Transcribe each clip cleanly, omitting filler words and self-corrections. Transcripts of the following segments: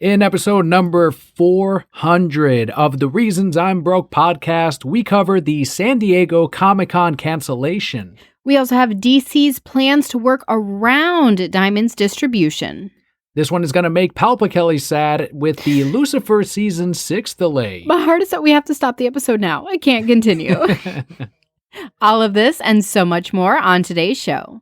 In episode number 400 of the Reasons I'm Broke podcast, we cover the San Diego Comic-Con cancellation. We also have DC's plans to work around Diamond's distribution. This one is going to make Kelli sad with the Lucifer Season 6 delay. My heart is that we have to stop the episode now. I can't continue. All of this and so much more on today's show.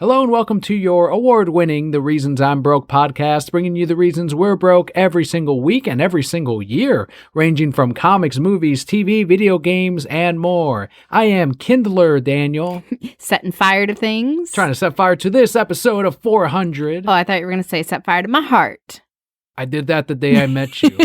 Hello and welcome to your award-winning The Reasons I'm Broke podcast, bringing you the reasons we're broke every single week and every single year, ranging from comics, movies, TV, video games, and more. I am Kindler Daniel. Setting fire to things. Trying to set fire to this episode of 400. Oh, I thought you were going to say set fire to my heart. I did that the day I met you.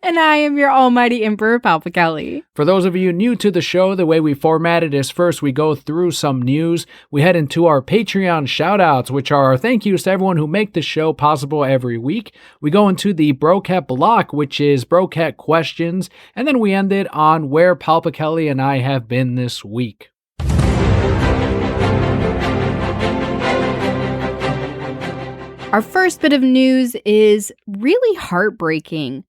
And I am your almighty Emperor, Kelli. For those of you new to the show, the way we format it is first we go through some news. We head into our Patreon shoutouts, which are our thank yous to everyone who make the show possible every week. We go into the Broket block, which is Broket questions. And then we end it on where Kelli and I have been this week. Our first bit of news is really heartbreaking.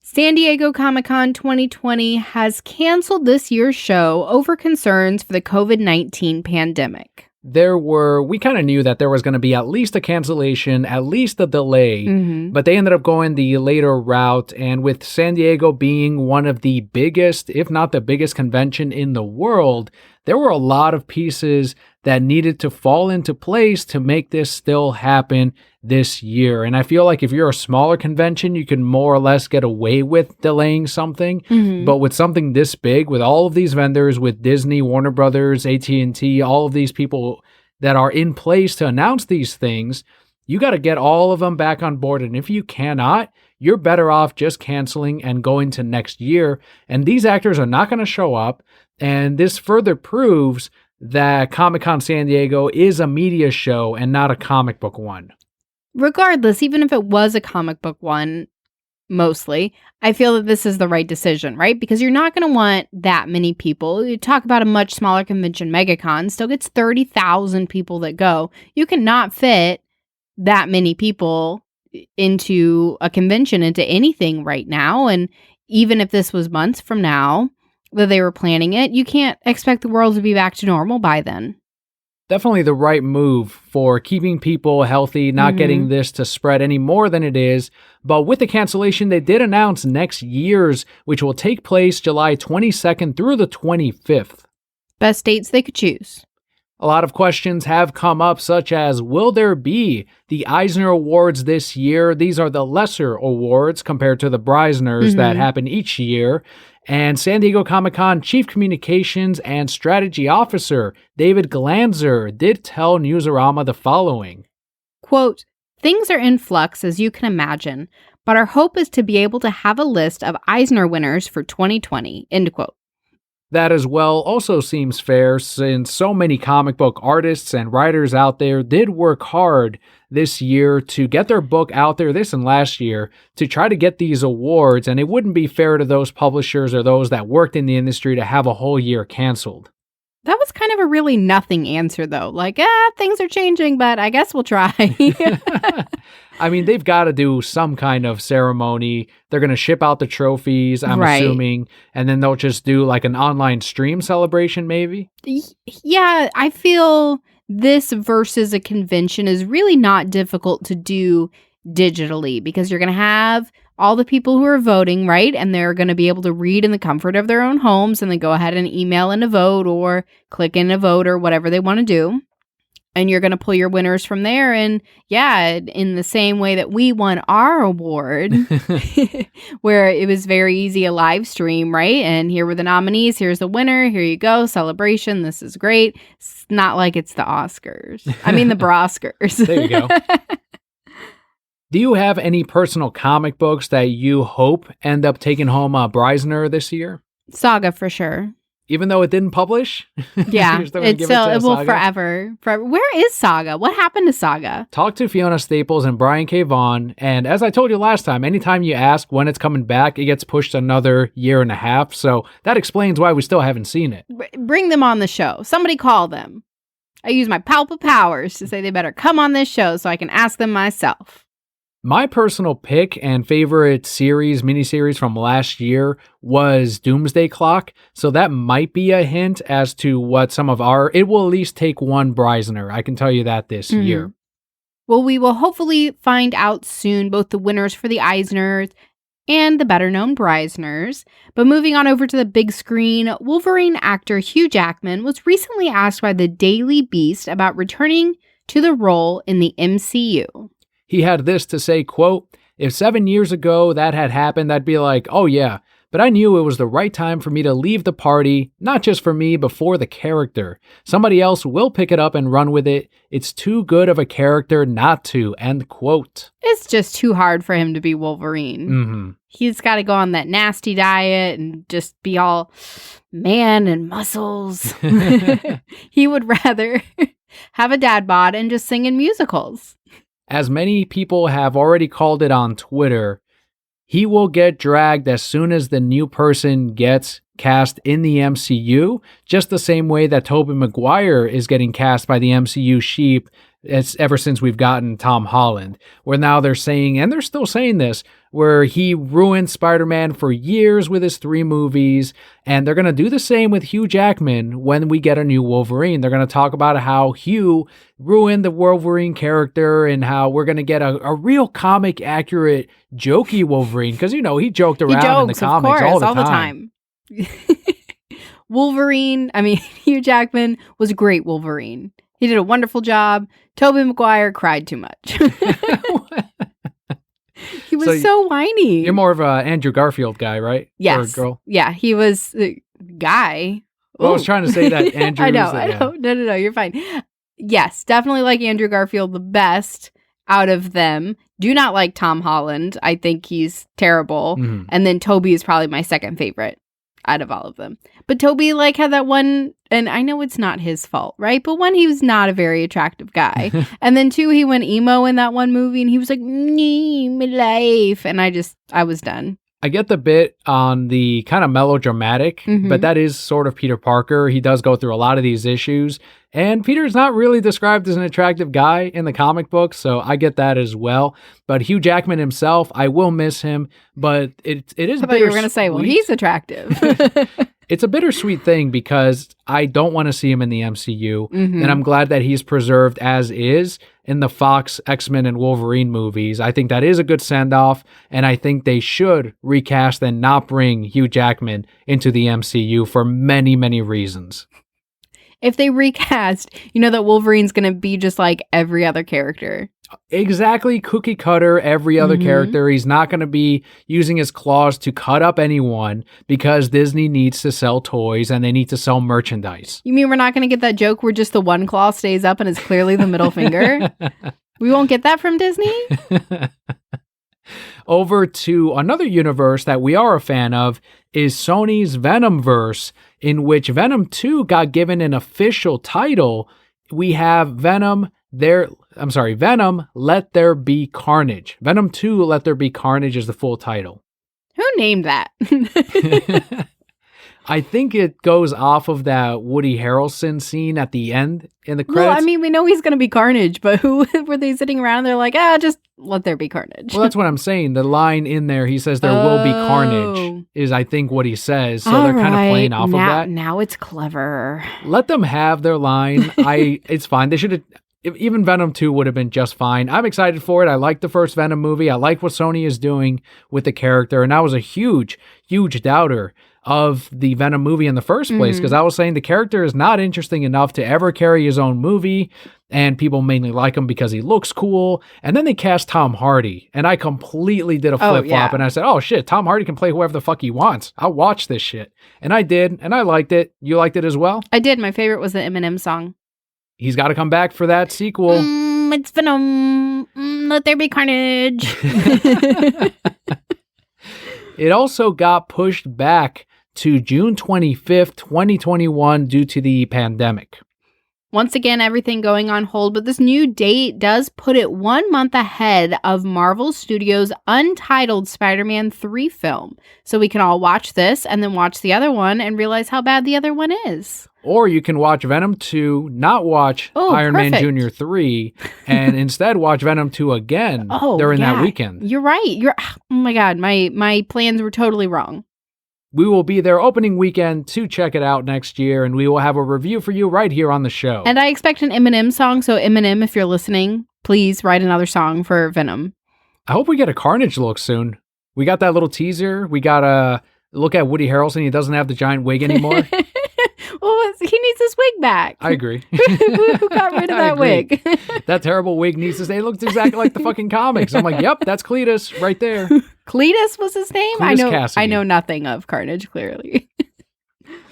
San Diego Comic-Con 2020 has canceled this year's show over concerns for the COVID-19 pandemic. We kind of knew that there was going to be at least a cancellation, at least a delay, but they ended up going the later route. And with San Diego being one of the biggest, if not the biggest convention in the world, there were a lot of pieces that needed to fall into place to make this still happen this year. And I feel like if you're a smaller convention, you can more or less get away with delaying something. But with something this big, with all of these vendors, with Disney, Warner Brothers, AT&T, all of these people that are in place to announce these things, you got to get all of them back on board. And if you cannot, you're better off just canceling and going to next year. And these actors are not going to show up. And this further proves that Comic-Con San Diego is a media show and not a comic book one. Regardless, even if it was a comic book one, mostly, I feel that this is the right decision, right? Because you're not going to want that many people. You talk about a much smaller convention, MegaCon, still gets 30,000 people that go. You cannot fit that many people into a convention, into anything right now. And even if this was months from now that they were planning it, you can't expect the world to be back to normal by then. Definitely the right move for keeping people healthy, not getting this to spread any more than it is. But with the cancellation, they did announce next year's, which will take place July 22nd through the 25th. Best dates they could choose. A lot of questions have come up, such as, will there be the Eisner Awards this year? These are the lesser awards compared to the Breisners that happen each year. And San Diego Comic-Con Chief Communications and Strategy Officer David Glanzer did tell Newsarama the following. Quote, "Things are in flux, as you can imagine, but our hope is to be able to have a list of Eisner winners for 2020, end quote. That as well also seems fair, since so many comic book artists and writers out there did work hard this year to get their book out there, this and last year, to try to get these awards, and it wouldn't be fair to those publishers or those that worked in the industry to have a whole year canceled. That was kind of a really nothing answer, though. Like, things are changing, but I guess we'll try. I mean, they've got to do some kind of ceremony. They're going to ship out the trophies, I'm assuming, and then they'll just do like an online stream celebration, maybe? Yeah, I feel this versus a convention is really not difficult to do digitally because you're going to have all the people who are voting, right? And they're going to be able to read in the comfort of their own homes and then go ahead and email in a vote or click in a vote or whatever they want to do. And you're going to pull your winners from there. And yeah, in the same way that we won our award, where it was very easy, a live stream, right? And here were the nominees. Here's the winner. Here you go. Celebration. This is great. It's not like it's the Oscars. I mean, the Broscars. There you go. Do you have any personal comic books that you hope end up taking home a Breisner this year? Saga, for sure. Even though it didn't publish? Yeah, You're still gonna give it to it will Saga? forever. Where is Saga? What happened to Saga? Talk to Fiona Staples and Brian K. Vaughan, and as I told you last time, anytime you ask when it's coming back, it gets pushed another year and a half, so that explains why we still haven't seen it. Bring them on the show. Somebody call them. I use my palpable powers to say they better come on this show so I can ask them myself. My personal pick and favorite miniseries from last year was Doomsday Clock, so that might be a hint as to what it will at least take one Breisner. I can tell you that this year. Well, we will hopefully find out soon both the winners for the Eisners and the better-known Breisners. But moving on over to the big screen, Wolverine actor Hugh Jackman was recently asked by the Daily Beast about returning to the role in the MCU. He had this to say, quote, "If 7 years ago that had happened, I'd be like, oh yeah, but I knew it was the right time for me to leave the party, not just for me, but for the character. Somebody else will pick it up and run with it. It's too good of a character not to," end quote. It's just too hard for him to be Wolverine. Mm-hmm. He's got to go on that nasty diet and just be all man and muscles. He would rather have a dad bod and just sing in musicals. As many people have already called it on Twitter, he will get dragged as soon as the new person gets cast in the MCU, just the same way that Tobey Maguire is getting cast by the MCU sheep ever since we've gotten Tom Holland, where now they're saying, and they're still saying this, where he ruined Spider-Man for years with his 3 movies, and they're going to do the same with Hugh Jackman when we get a new Wolverine. They're going to talk about how Hugh ruined the Wolverine character and how we're going to get a real comic accurate, jokey Wolverine, because, he joked around in the comics all the time. Hugh Jackman was a great Wolverine. He did a wonderful job. Tobey Maguire cried too much. He was so whiny. You're more of a Andrew Garfield guy, right? Yes. Or girl? Yeah, he was the guy. Well, I was trying to say that Andrew. I know. No, you're fine. Yes, definitely like Andrew Garfield the best out of them. Do not like Tom Holland. I think he's terrible. Mm-hmm. And then Tobey is probably my second favorite out of all of them. But Tobey had that one, and I know it's not his fault, right? But one, he was not a very attractive guy. And then 2, he went emo in that one movie, and he was like, my life. And I was done. I get the bit on the kind of melodramatic, but that is sort of Peter Parker. He does go through a lot of these issues, and Peter's not really described as an attractive guy in the comic books, so I get that as well. But Hugh Jackman himself, I will miss him, but it is. I thought you were going to say, well, he's attractive. It's a bittersweet thing because I don't want to see him in the MCU, and I'm glad that he's preserved as is in the Fox X-Men and Wolverine movies. I think that is a good send-off, and I think they should recast and not bring Hugh Jackman into the MCU for many, many reasons. If they recast, that Wolverine's going to be just like every other character. Exactly, cookie cutter, every other character. He's not going to be using his claws to cut up anyone because Disney needs to sell toys and they need to sell merchandise. You mean we're not going to get that joke where just the one claw stays up and is clearly the middle finger? We won't get that from Disney? Over to another universe that we are a fan of is Sony's Venomverse, in which Venom 2 got given an official title. We have Venom, Let There Be Carnage. Venom 2, Let There Be Carnage is the full title. Who named that? I think it goes off of that Woody Harrelson scene at the end in the credits. Well, we know he's going to be Carnage, but who were they sitting around? They're like, just let there be carnage. Well, that's what I'm saying. The line in there, he says there will be carnage, is I think what he says. So they're kind of playing off of that. Now it's clever. Let them have their line. It's fine. They should have. Even Venom 2 would have been just fine. I'm excited for it. I like the first Venom movie. I like what Sony is doing with the character. And I was a huge, huge doubter of the Venom movie in the first place because I was saying the character is not interesting enough to ever carry his own movie. And people mainly like him because he looks cool. And then they cast Tom Hardy. And I completely did a flip-flop. And I said, oh shit, Tom Hardy can play whoever the fuck he wants. I'll watch this shit. And I did. And I liked it. You liked it as well? I did. My favorite was the Eminem song. He's got to come back for that sequel. It's Venom. Let there be carnage. It also got pushed back to June 25th, 2021 due to the pandemic. Once again, everything going on hold, but this new date does put it 1 month ahead of Marvel Studios' untitled Spider-Man 3 film. So we can all watch this and then watch the other one and realize how bad the other one is. Or you can watch Venom 2, not watch Iron Man Jr. 3, and instead watch Venom 2 again during that weekend. You're right. Oh my God, my plans were totally wrong. We will be there opening weekend to check it out next year, and we will have a review for you right here on the show. And I expect an Eminem song, so Eminem, if you're listening, please write another song for Venom. I hope we get a Carnage look soon. We got that little teaser. We got a look at Woody Harrelson. He doesn't have the giant wig anymore. Well, he needs his wig back. I agree. Who got rid of that wig? That terrible wig needs to stay. It looks exactly like the fucking comics. I'm like, yep, that's Cletus right there. Cletus was his name? Cletus I know nothing of Carnage, clearly.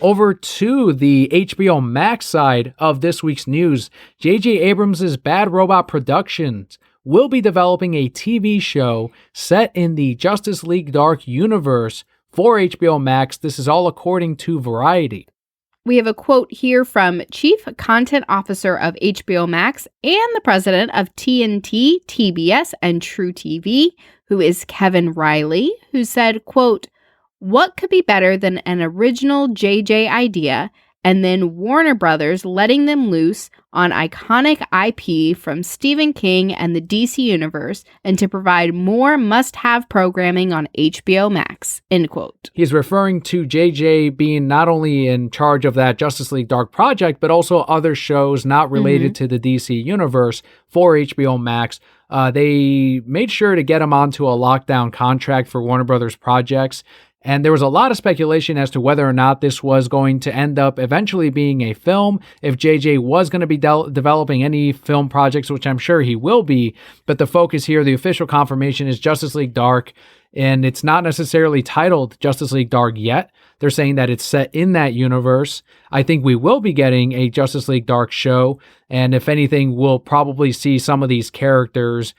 Over to the HBO Max side of this week's news, J.J. Abrams' Bad Robot Productions will be developing a TV show set in the Justice League Dark universe for HBO Max. This is all according to Variety. We have a quote here from Chief Content Officer of HBO Max and the president of TNT, TBS, and True TV, who is Kevin Riley, who said, quote, "What could be better than an original JJ idea and then Warner Brothers letting them loose on iconic IP from Stephen King and the DC Universe and to provide more must-have programming on HBO Max," end quote. He's referring to JJ being not only in charge of that Justice League Dark project, but also other shows not related to the DC Universe for HBO Max. They made sure to get him onto a lockdown contract for Warner Brothers projects. And there was a lot of speculation as to whether or not this was going to end up eventually being a film, if JJ was going to be developing any film projects, which I'm sure he will be. But the focus here, the official confirmation, is Justice League Dark. And it's not necessarily titled Justice League Dark yet. They're saying that it's set in that universe. I think we will be getting a Justice League Dark show. And if anything, we'll probably see some of these characters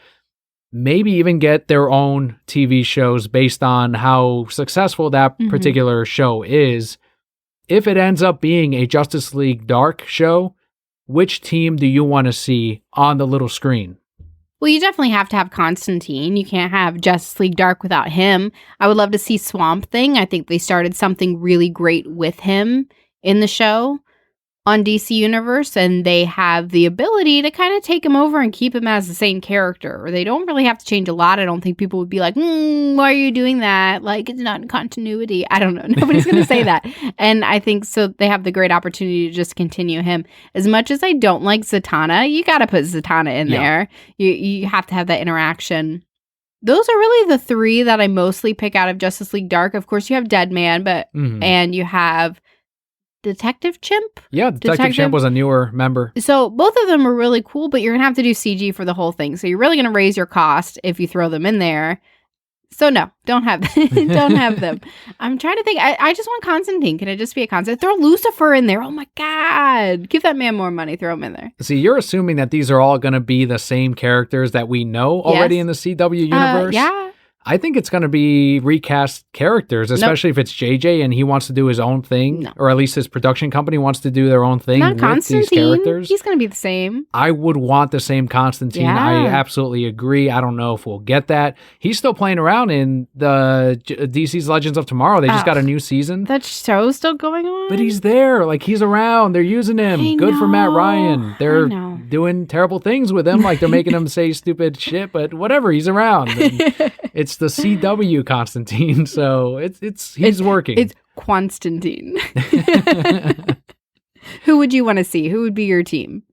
maybe even get their own TV shows based on how successful that particular show is. If it ends up being a Justice League Dark show, which team do you want to see on the little screen? Well, you definitely have to have Constantine. You can't have Justice League Dark without him. I would love to see Swamp Thing. I think they started something really great with him in the show on DC Universe, and they have the ability to kind of take him over and keep him as the same character. Or they don't really have to change a lot. I don't think people would be like, why are you doing that? Like, it's not in continuity. I don't know. Nobody's going to say that. And I think so they have the great opportunity to just continue him. As much as I don't like Zatanna, you got to put Zatanna in there. You have to have that interaction. Those are really the three that I mostly pick out of Justice League Dark. Of course, you have Deadman, but and you have Detective Chimp? Yeah, Detective Chimp was a newer member. So both of them are really cool, but you're going to have to do CG for the whole thing. So you're really going to raise your cost if you throw them in there. So no, don't have don't have them. I'm trying to think. I just want Constantine. Can it just be a Constantine? Throw Lucifer in there. Oh my God. Give that man more money. Throw him in there. See, you're assuming that these are all going to be the same characters that we know already in the CW universe? Yeah. I think it's going to be recast characters, especially if it's JJ and he wants to do his own thing, or at least his production company wants to do their own thing with these characters. He's going to be the same. I would want the same Constantine. Yeah. I absolutely agree. I don't know if we'll get that. He's still playing around in the DC's Legends of Tomorrow. They just got a new season. That show's still going on? But he's there. Like, he's around. They're using him. Good for Matt Ryan. They're doing terrible things with him. Like, they're making him say stupid shit, but whatever. He's around. It's the CW Constantine, so he's working. It's Constantine. Who would you want to see? Who would be your team?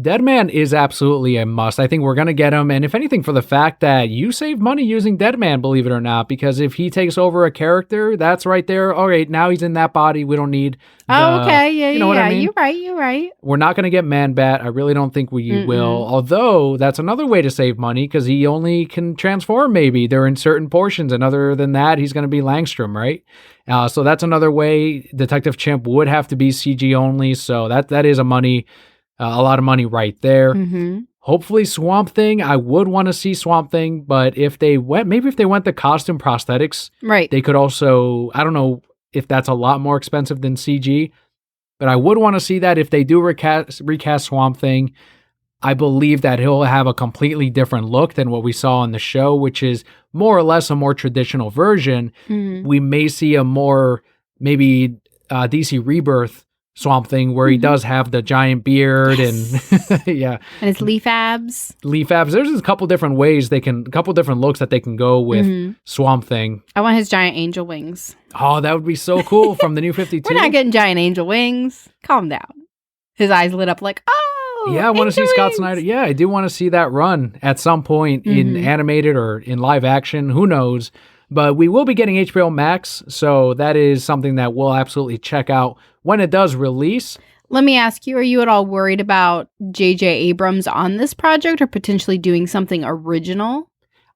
Deadman is absolutely a must. I think we're going to get him, and if anything, for the fact that you save money using Deadman, believe it or not, because if he takes over a character, that's right there. All right, now he's in that body. We don't need okay. Yeah, you know what I mean? You're right. We're not going to get Man-Bat. I really don't think we will, although that's another way to save money, because he only can transform maybe. They're in certain portions, and other than that, he's going to be Langstrom, right? So that's another way. Detective Chimp would have to be CG only, so that is a lot of money right there. Hopefully Swamp Thing. I would want to see Swamp Thing, but if they went the costume prosthetics, right? They could also, I don't know if that's a lot more expensive than CG. But I would want to see that if they do recast Swamp Thing. I believe that he'll have a completely different look than what we saw on the show, which is more or less a more traditional version. We may see a more maybe DC Rebirth Swamp Thing where he does have the giant beard and yeah. And his leaf abs. There's a couple different ways a couple different looks that they can go with Swamp Thing. I want his giant angel wings. Oh, that would be so cool from the New 52. We're not getting giant angel wings. Calm down. His eyes lit up like, oh. Yeah, I want to see Scott Snyder. Yeah, I do want to see that run at some point in animated or in live action. Who knows? But we will be getting HBO Max, so that is something that we'll absolutely check out when it does release. Let me ask you, are you at all worried about J.J. Abrams on this project or potentially doing something original?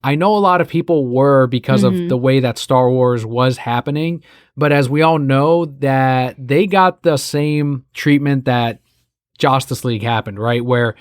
I know a lot of people were because of the way that Star Wars was happening, but as we all know, that they got the same treatment that Justice League happened, right? Where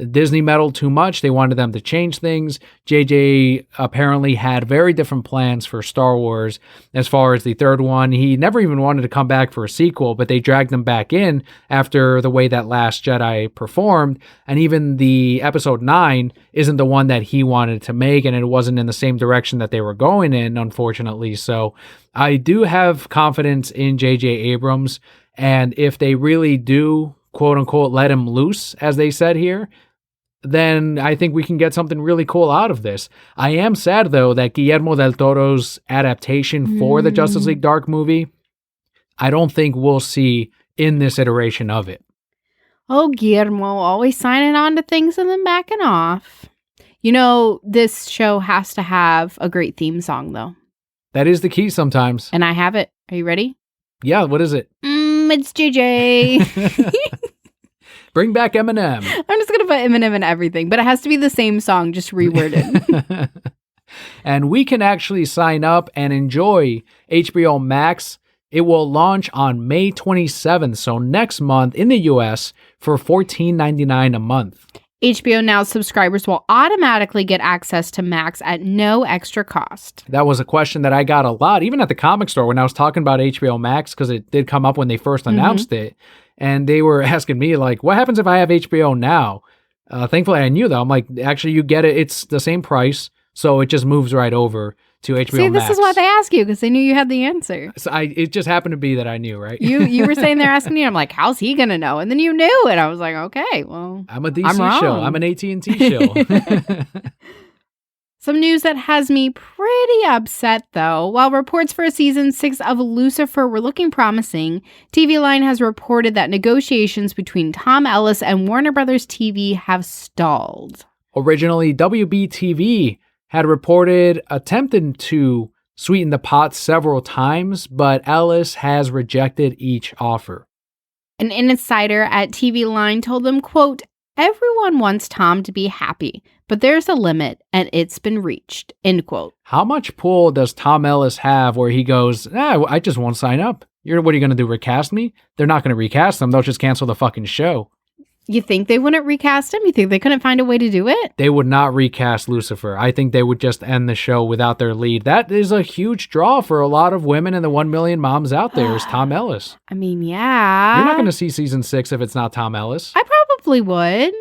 Disney meddled too much. They wanted them to change things. JJ apparently had very different plans for Star Wars as far as the third one. He never even wanted to come back for a sequel, but they dragged him back in after the way that Last Jedi performed. And even the episode 9 isn't the one that he wanted to make, and it wasn't in the same direction that they were going in, unfortunately. So I do have confidence in JJ Abrams. And if they really do quote unquote, let him loose, as they said here, then I think we can get something really cool out of this. I am sad, though, that Guillermo del Toro's adaptation for the Justice League Dark movie, I don't think we'll see in this iteration of it. Oh, Guillermo, always signing on to things and then backing off. You know, this show has to have a great theme song, though. That is the key sometimes. And I have it. Are you ready? Yeah, what is it? It's JJ. Bring back Eminem. I'm just going to put Eminem in everything, but it has to be the same song, just reworded. And we can actually sign up and enjoy HBO Max. It will launch on May 27th, so next month in the US for $14.99 a month. HBO Now subscribers will automatically get access to Max at no extra cost. That was a question that I got a lot, even at the comic store when I was talking about HBO Max, because it did come up when they first announced it. And they were asking me, like, what happens if I have HBO Now? Thankfully, I knew, though. I'm like, actually, you get it. It's the same price, so it just moves right over to HBO See, Max. this is why they ask you, because they knew you had the answer. So it just happened to be that I knew, right? You were saying they're asking you. I'm like, how's he going to know? And then you knew it. I was like, okay, well, I'm a DC show. I'm an AT&T show. Some news that has me pretty upset, though. While reports for season 6 of Lucifer were looking promising, TV Line has reported that negotiations between Tom Ellis and Warner Brothers TV have stalled. Originally, WB-TV had reported attempting to sweeten the pot several times, but Ellis has rejected each offer. An insider at TV Line told them, quote, "Everyone wants Tom to be happy, but there's a limit, and it's been reached," end quote. How much pull does Tom Ellis have where he goes, I just won't sign up? What are you going to do, recast me? They're not going to recast him. They'll just cancel the fucking show. You think they wouldn't recast him? You think they couldn't find a way to do it? They would not recast Lucifer. I think they would just end the show without their lead. That is a huge draw for a lot of women and the 1 million moms out there is Tom Ellis. I mean, yeah. You're not going to see season 6 if it's not Tom Ellis. I probably would.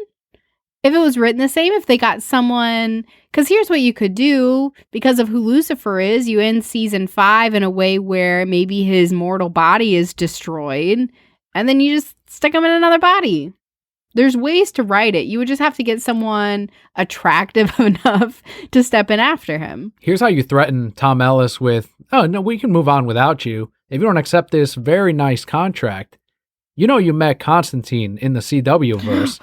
If it was written the same, if they got someone... Because here's what you could do. Because of who Lucifer is, you end season 5 in a way where maybe his mortal body is destroyed. And then you just stick him in another body. There's ways to write it. You would just have to get someone attractive enough to step in after him. Here's how you threaten Tom Ellis with, oh, no, we can move on without you. If you don't accept this very nice contract, you know you met Constantine in the CW verse.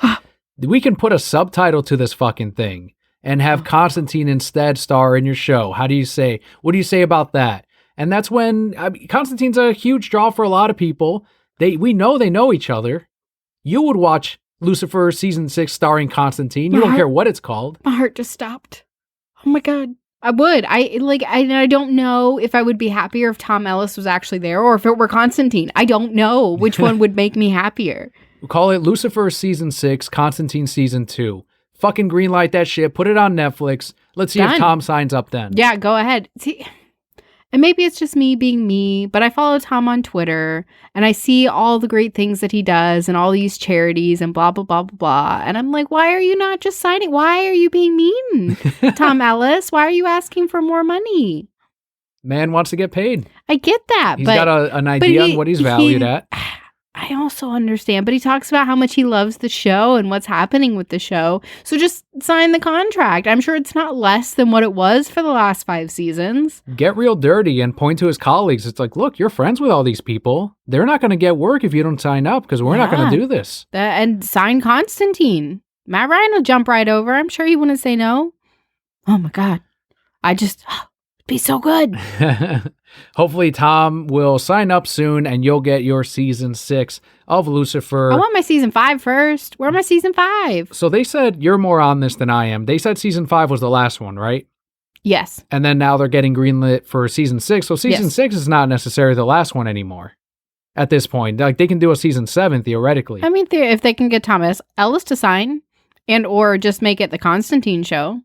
We can put a subtitle to this fucking thing and have Constantine instead star in your show. What do you say about that? And that's when Constantine's a huge draw for a lot of people. We know they know each other. You would watch Lucifer season 6 starring Constantine. You don't care what it's called. My heart just stopped. Oh my God. I would. I don't know if I would be happier if Tom Ellis was actually there or if it were Constantine. I don't know which one would make me happier. We'll call it Lucifer season 6, Constantine season 2. Fucking greenlight that shit. Put it on Netflix. Let's see if Tom signs up then. Yeah, go ahead. See, And maybe it's just me being me, but I follow Tom on Twitter and I see all the great things that he does and all these charities and blah, blah, blah, blah, blah. And I'm like, why are you not just signing? Why are you being mean, Tom Ellis? Why are you asking for more money? Man wants to get paid. I get that. He's got an idea on what he's valued at. I also understand, but he talks about how much he loves the show and what's happening with the show. So just sign the contract. I'm sure it's not less than what it was for the last 5 seasons. Get real dirty and point to his colleagues. It's like, look, you're friends with all these people. They're not going to get work if you don't sign up because we're not going to do this. And sign Constantine. Matt Ryan will jump right over. I'm sure he wouldn't say no. Oh my God. It'd be so good. Hopefully Tom will sign up soon and you'll get your season 6 of Lucifer. I want my season 5 first. Where my season 5? So they said you're more on this than I am. They said season 5 was the last one, right? Yes. And then now they're getting greenlit for season 6. So season 6 is not necessarily the last one anymore at this point. Like they can do a season 7 theoretically. I mean, if they can get Thomas Ellis to sign and or just make it the Constantine show.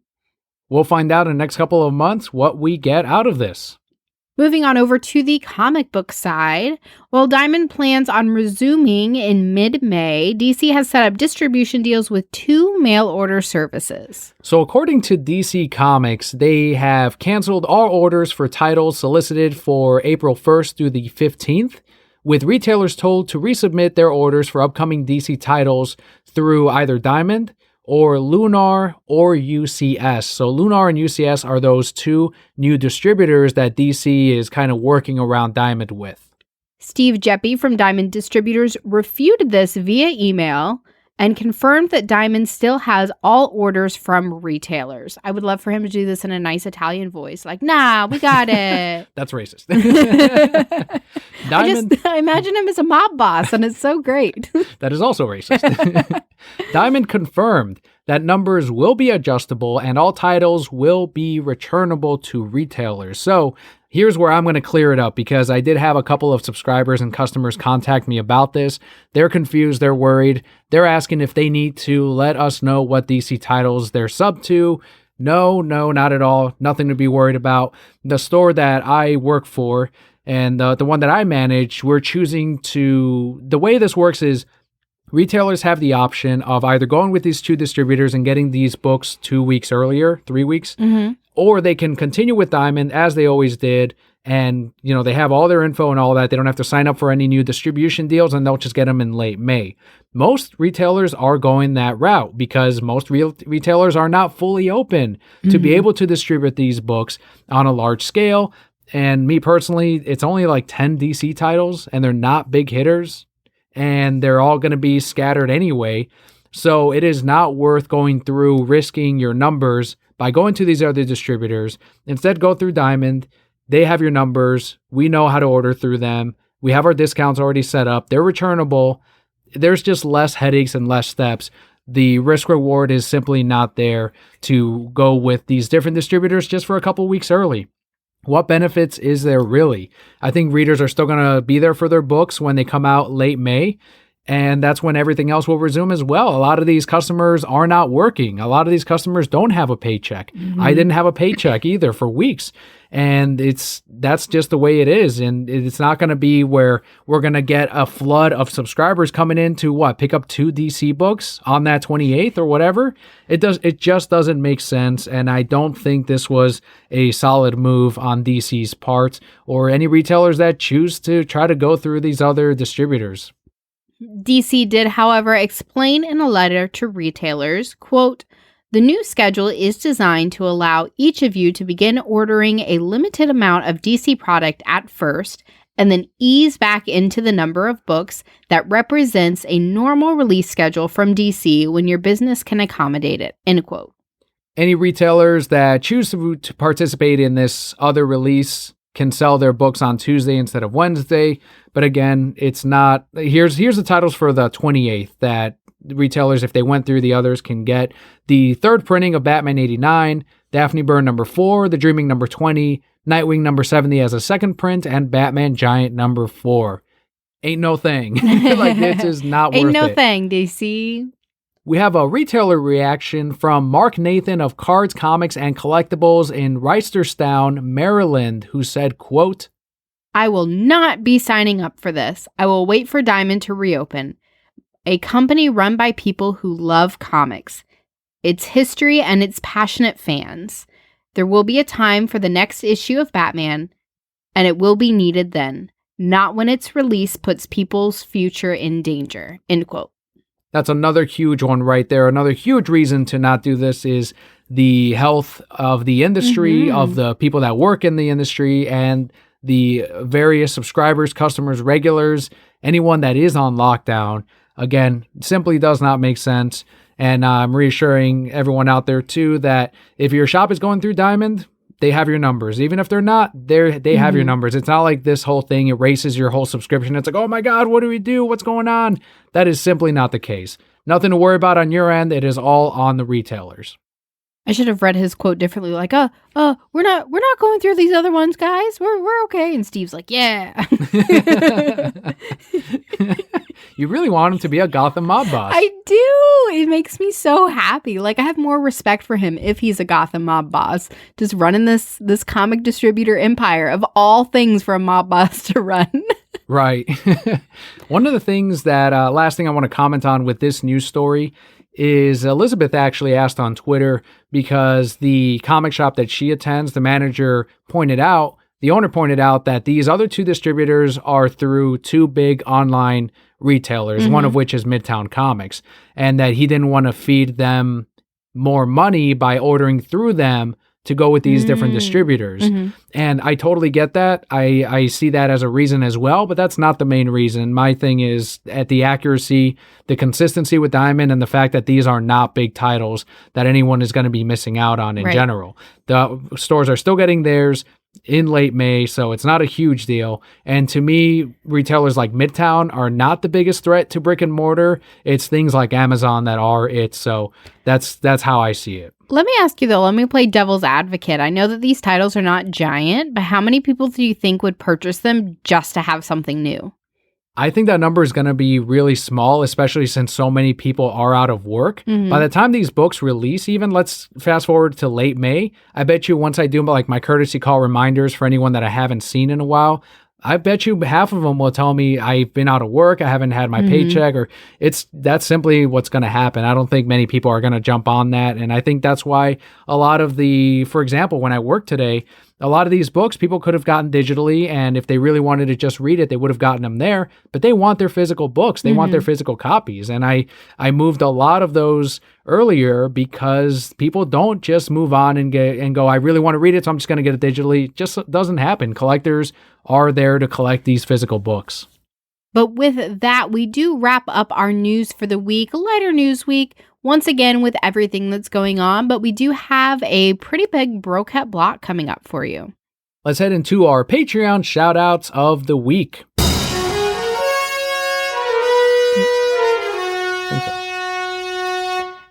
We'll find out in the next couple of months what we get out of this. Moving on over to the comic book side, while Diamond plans on resuming in mid-May, DC has set up distribution deals with 2 mail order services. So according to DC Comics, they have canceled all orders for titles solicited for April 1st through the 15th, with retailers told to resubmit their orders for upcoming DC titles through either Diamond or Lunar or UCS. So Lunar and UCS are those 2 new distributors that DC is kind of working around Diamond with. Steve Jeppy from Diamond Distributors refuted this via email and confirmed that Diamond still has all orders from retailers. I would love for him to do this in a nice Italian voice, like, nah, we got it. That's racist. I imagine him as a mob boss, and it's so great. That is also racist. Diamond confirmed that numbers will be adjustable and all titles will be returnable to retailers. So here's where I'm going to clear it up because I did have a couple of subscribers and customers contact me about this. They're confused. They're worried. They're asking if they need to let us know what DC titles they're sub to. No, not at all. Nothing to be worried about. The store that I work for and the one that I manage, we're choosing to... The way this works is retailers have the option of either going with these 2 distributors and getting these books 2 weeks earlier, 3 weeks, or they can continue with Diamond as they always did. And, they have all their info and all that. They don't have to sign up for any new distribution deals and they'll just get them in late May. Most retailers are going that route because most retailers are not fully open to be able to distribute these books on a large scale. And me personally, it's only like 10 DC titles and they're not big hitters. And they're all going to be scattered anyway. So it is not worth going through risking your numbers by going to these other distributors. Instead, go through Diamond. They have your numbers. We know how to order through them. We have our discounts already set up. They're returnable. There's just less headaches and less steps. The risk reward is simply not there to go with these different distributors just for a couple weeks early. What benefits is there really? I think readers are still going to be there for their books when they come out late May, and that's when everything else will resume as well. A lot of these customers are not working. A lot of these customers don't have a paycheck. I didn't have a paycheck either for weeks, and that's just the way it is. And it's not going to be where we're going to get a flood of subscribers coming in to pick up 2 DC books on that 28th or whatever. It just doesn't make sense, and I don't think this was a solid move on DC's part or any retailers that choose to try to go through these other distributors. DC did, however, explain in a letter to retailers, quote, "The new schedule is designed to allow each of you to begin ordering a limited amount of DC product at first, and then ease back into the number of books that represents a normal release schedule from DC when your business can accommodate it," end quote. Any retailers that choose to participate in this other release can sell their books on Tuesday instead of Wednesday. But again, it's not... Here's the titles for the 28th that retailers, if they went through the others, can get. The 3rd printing of Batman 89, Daphne Byrne number 4, The Dreaming number 20, Nightwing number 70 as a 2nd print, and Batman Giant number 4. Ain't no thing. Like, this is not worth it. Ain't no thing, DC. We have a retailer reaction from Mark Nathan of Cards, Comics, and Collectibles in Reisterstown, Maryland, who said, quote, I will not be signing up for this. I will wait for Diamond to reopen. A company run by people who love comics, its history, and its passionate fans. There will be a time for the next issue of Batman, and it will be needed then, not when its release puts people's future in danger. End quote. That's another huge one right there. Another huge reason to not do this is the health of the industry, of the people that work in the industry, and the various subscribers, customers, regulars, anyone that is on lockdown. Again, simply does not make sense. And I'm reassuring everyone out there too that if your shop is going through Diamond, they have your numbers. Even if they're not, they have your numbers. It's not like this whole thing erases your whole subscription. It's like, oh my God, what do we do? What's going on? That is simply not the case. Nothing to worry about on your end. It is all on the retailers. I should have read his quote differently, like, we're not going through these other ones, guys. We're okay. And Steve's like, yeah. You really want him to be a Gotham mob boss. I do. It makes me so happy. Like, I have more respect for him if he's a Gotham mob boss, just running this comic distributor empire of all things for a mob boss to run. Right. One of the things that, last thing I want to comment on with this news story is Elizabeth actually asked on Twitter, because the comic shop that she attends, the owner pointed out that these other two distributors are through two big online retailers, one of which is Midtown Comics, and that he didn't want to feed them more money by ordering through them to go with these different distributors. And I totally get that. I see that as a reason as well, but that's not the main reason. My thing is at the accuracy, the consistency with Diamond, and the fact that these are not big titles that anyone is going to be missing out on in general. The stores are still getting theirs in late May, so it's not a huge deal. And to me, retailers like Midtown are not the biggest threat to brick and mortar. It's things like Amazon that are it. So that's how I see it. Let me ask you though, let me play devil's advocate. I know that these titles are not giant, but how many people do you think would purchase them just to have something new? I think that number is going to be really small, especially since so many people are out of work. By the time these books release, even let's fast forward to late May, I bet you once I do like my courtesy call reminders for anyone that I haven't seen in a while, I bet you half of them will tell me I've been out of work, I haven't had my paycheck, or that's simply what's going to happen. I don't think many people are going to jump on that. And I think that's why a lot of for example, when I worked today, a lot of these books people could have gotten digitally, and if they really wanted to just read it, they would have gotten them there, but they want their physical books. They want their physical copies. And I moved a lot of those earlier because people don't just move on and go, I really want to read it, so I'm just going to get it digitally. It just doesn't happen. Collectors are there to collect these physical books. But with that, we do wrap up our news for the week, a lighter news week, once again with everything that's going on, but we do have a pretty big Brocat block coming up for you. Let's head into our Patreon shout-outs of the week.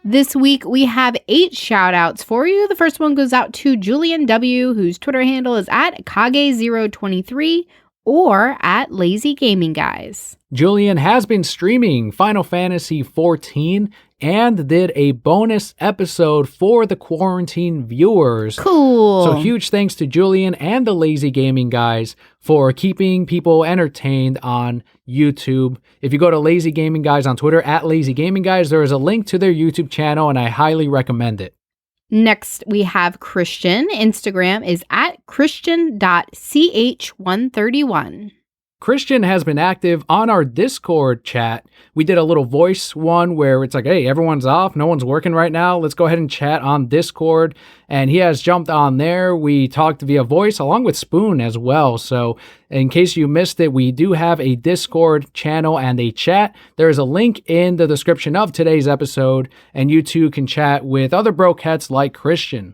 This week, we have 8 shout-outs for you. The first one goes out to Julian W., whose Twitter handle is at Kage023 or at Lazy Gaming Guys. Julian has been streaming Final Fantasy XIV and did a bonus episode for the quarantine viewers. Cool. So huge thanks to Julian and the Lazy Gaming Guys for keeping people entertained on YouTube. If you go to Lazy Gaming Guys on Twitter, at Lazy Gaming Guys, there is a link to their YouTube channel, and I highly recommend it. Next, we have Christian. Instagram is at christian.ch131. Christian has been active on our Discord chat. We did a little voice one where it's like, hey, everyone's off. No one's working right now. Let's go ahead and chat on Discord. And he has jumped on there. We talked via voice along with Spoon as well. So in case you missed it, we do have a Discord channel and a chat. There is a link in the description of today's episode, and you too can chat with other brokeheads like Christian.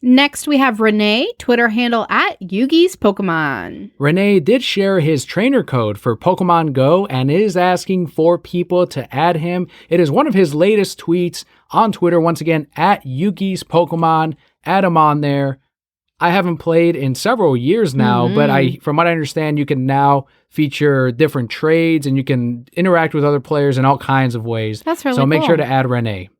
Next, we have Renee, Twitter handle at Yugi's Pokemon. Renee did share his trainer code for Pokemon Go and is asking for people to add him. It is one of his latest tweets on Twitter. Once again, at Yugi's Pokemon. Add him on there. I haven't played in several years now, but from what I understand, you can now feature different trades and you can interact with other players in all kinds of ways. That's really cool. So make cool. sure to add Renee.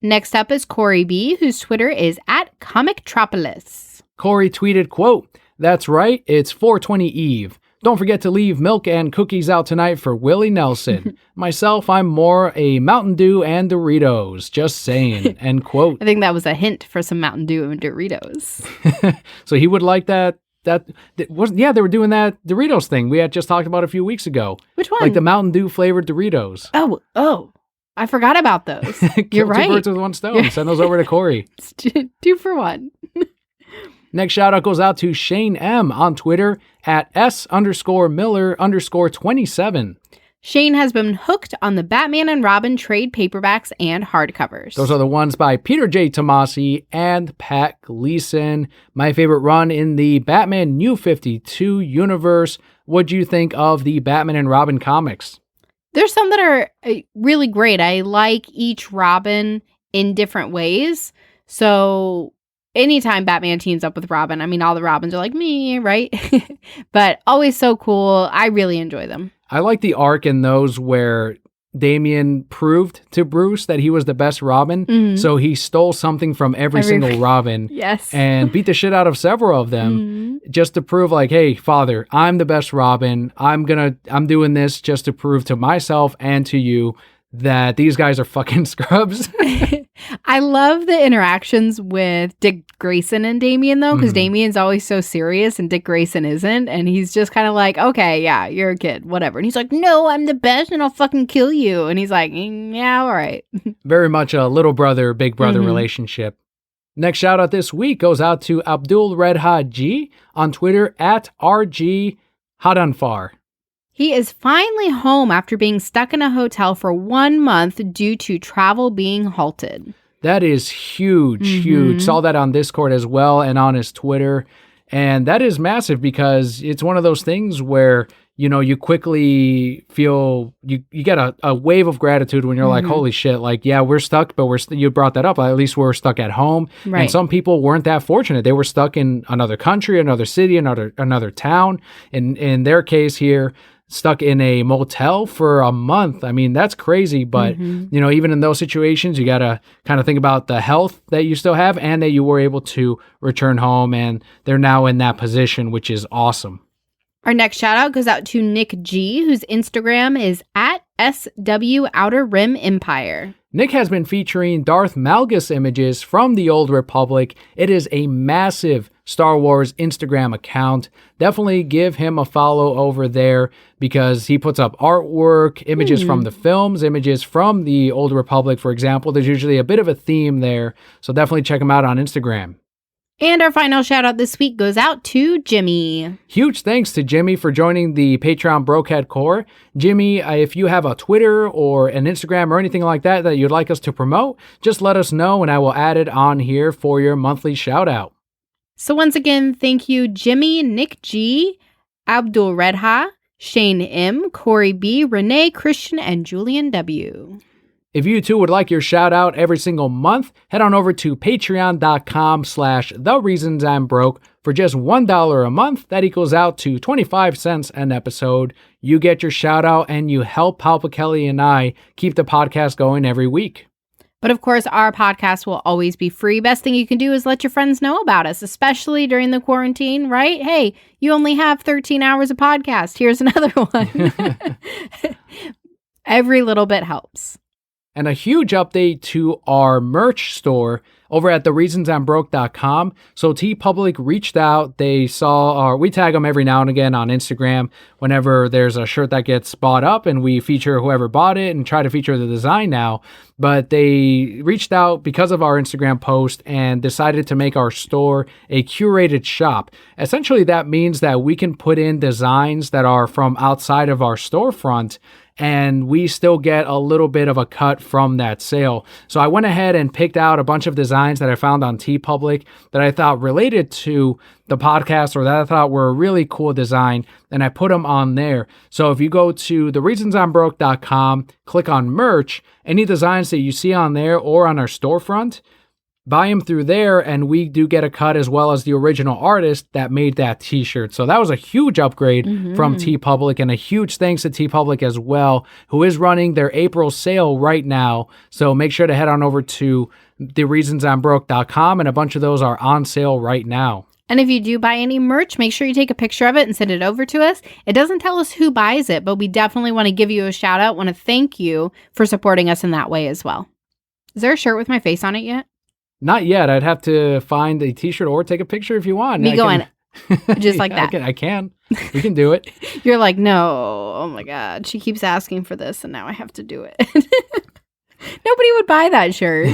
Next up is Corey B., whose Twitter is @ComicTropolis. Corey tweeted, quote, "That's right, it's 420 Eve. Don't forget to leave milk and cookies out tonight for Willie Nelson. Myself, I'm more a Mountain Dew and Doritos. Just saying." End quote. I think that was a hint for some Mountain Dew and Doritos. So he would like that. They were doing that Doritos thing we had just talked about a few weeks ago. Which one? Like the Mountain Dew flavored Doritos. Oh. I forgot about those. You're right. 2 birds with one stone. Send those over to Corey. It's 2 for 1. Next shout out goes out to Shane M on Twitter @S_Miller_27. Shane has been hooked on the Batman and Robin trade paperbacks and hardcovers. Those are the ones by Peter J. Tomasi and Pat Gleason. My favorite run in the Batman New 52 universe. What do you think of the Batman and Robin comics? There's some that are really great. I like each Robin in different ways. So anytime Batman teams up with Robin, I mean, all the Robins are like me, right? But always so cool. I really enjoy them. I like the arc in those where Damian proved to Bruce that he was the best Robin. So he stole something from every single Robin. Yes. And beat the shit out of several of them just to prove like, hey, father, I'm the best Robin. I'm doing this just to prove to myself and to you that these guys are fucking scrubs. I love the interactions with Dick Grayson and Damian, though, because Damian's always so serious and Dick Grayson isn't. And he's just kind of like, okay, yeah, you're a kid, whatever. And he's like, no, I'm the best and I'll fucking kill you. And he's like, yeah, all right. Very much a little brother, big brother relationship. Next shout out this week goes out to Abdul Redha G on Twitter @RG Hadanfar. He is finally home after being stuck in a hotel for 1 month due to travel being halted. That is huge. Saw that on Discord as well and on his Twitter. And that is massive because it's one of those things where, you know, you quickly feel, you get a wave of gratitude when you're like, holy shit, like, yeah, we're stuck, but you brought that up. At least we're stuck at home. Right. And some people weren't that fortunate. They were stuck in another country, another city, another town. In their case here, stuck in a motel for a month. I mean, that's crazy. But, you know, even in those situations, you got to kind of think about the health that you still have and that you were able to return home. And they're now in that position, which is awesome. Our next shout out goes out to Nick G, whose Instagram is @SW Outer Rim Empire. Nick has been featuring Darth Malgus images from the Old Republic. It is a massive Star Wars Instagram account. Definitely give him a follow over there because he puts up artwork, images from the films, images from the Old Republic, for example. There's usually a bit of a theme there. So definitely check him out on Instagram. And our final shout out this week goes out to Jimmy. Huge thanks to Jimmy for joining the Patreon Brokehead Core. Jimmy, if you have a Twitter or an Instagram or anything like that you'd like us to promote, just let us know and I will add it on here for your monthly shout out. So once again, thank you, Jimmy, Nick G, Abdul Redha, Shane M, Corey B, Renee, Christian, and Julian W. If you too would like your shout out every single month, head on over to patreon.com/thereasonsimbroke. For just $1 a month, that equals out to 25 cents an episode. You get your shout out and you help Papa Kelli and I keep the podcast going every week. But of course, our podcast will always be free. Best thing you can do is let your friends know about us, especially during the quarantine, right? Hey, you only have 13 hours of podcast. Here's another one. Every little bit helps. And a huge update to our merch store over at thereasonsimbroke.com. So TeePublic reached out. They saw we tag them every now and again on Instagram whenever there's a shirt that gets bought up and we feature whoever bought it and try to feature the design now. But they reached out because of our Instagram post and decided to make our store a curated shop. Essentially, that means that we can put in designs that are from outside of our storefront and we still get a little bit of a cut from that sale. So I went ahead and picked out a bunch of designs that I found on TeePublic that I thought related to the podcast or that I thought were a really cool design, and I put them on there. So if you go to thereasonsimbroke.com, click on merch, any designs that you see on there or on our storefront, buy them through there, and we do get a cut as well as the original artist that made that t-shirt. So that was a huge upgrade from TeePublic, and a huge thanks to TeePublic as well, who is running their April sale right now. So make sure to head on over to thereasonsimbroke.com, and a bunch of those are on sale right now. And if you do buy any merch, make sure you take a picture of it and send it over to us. It doesn't tell us who buys it, but we definitely want to give you a shout out, want to thank you for supporting us in that way as well. Is there a shirt with my face on it yet? Not yet. I'd have to find a t-shirt or take a picture if you want. Me going just like that. I can. We can do it. You're like, no, oh my God. She keeps asking for this and now I have to do it. Nobody would buy that shirt.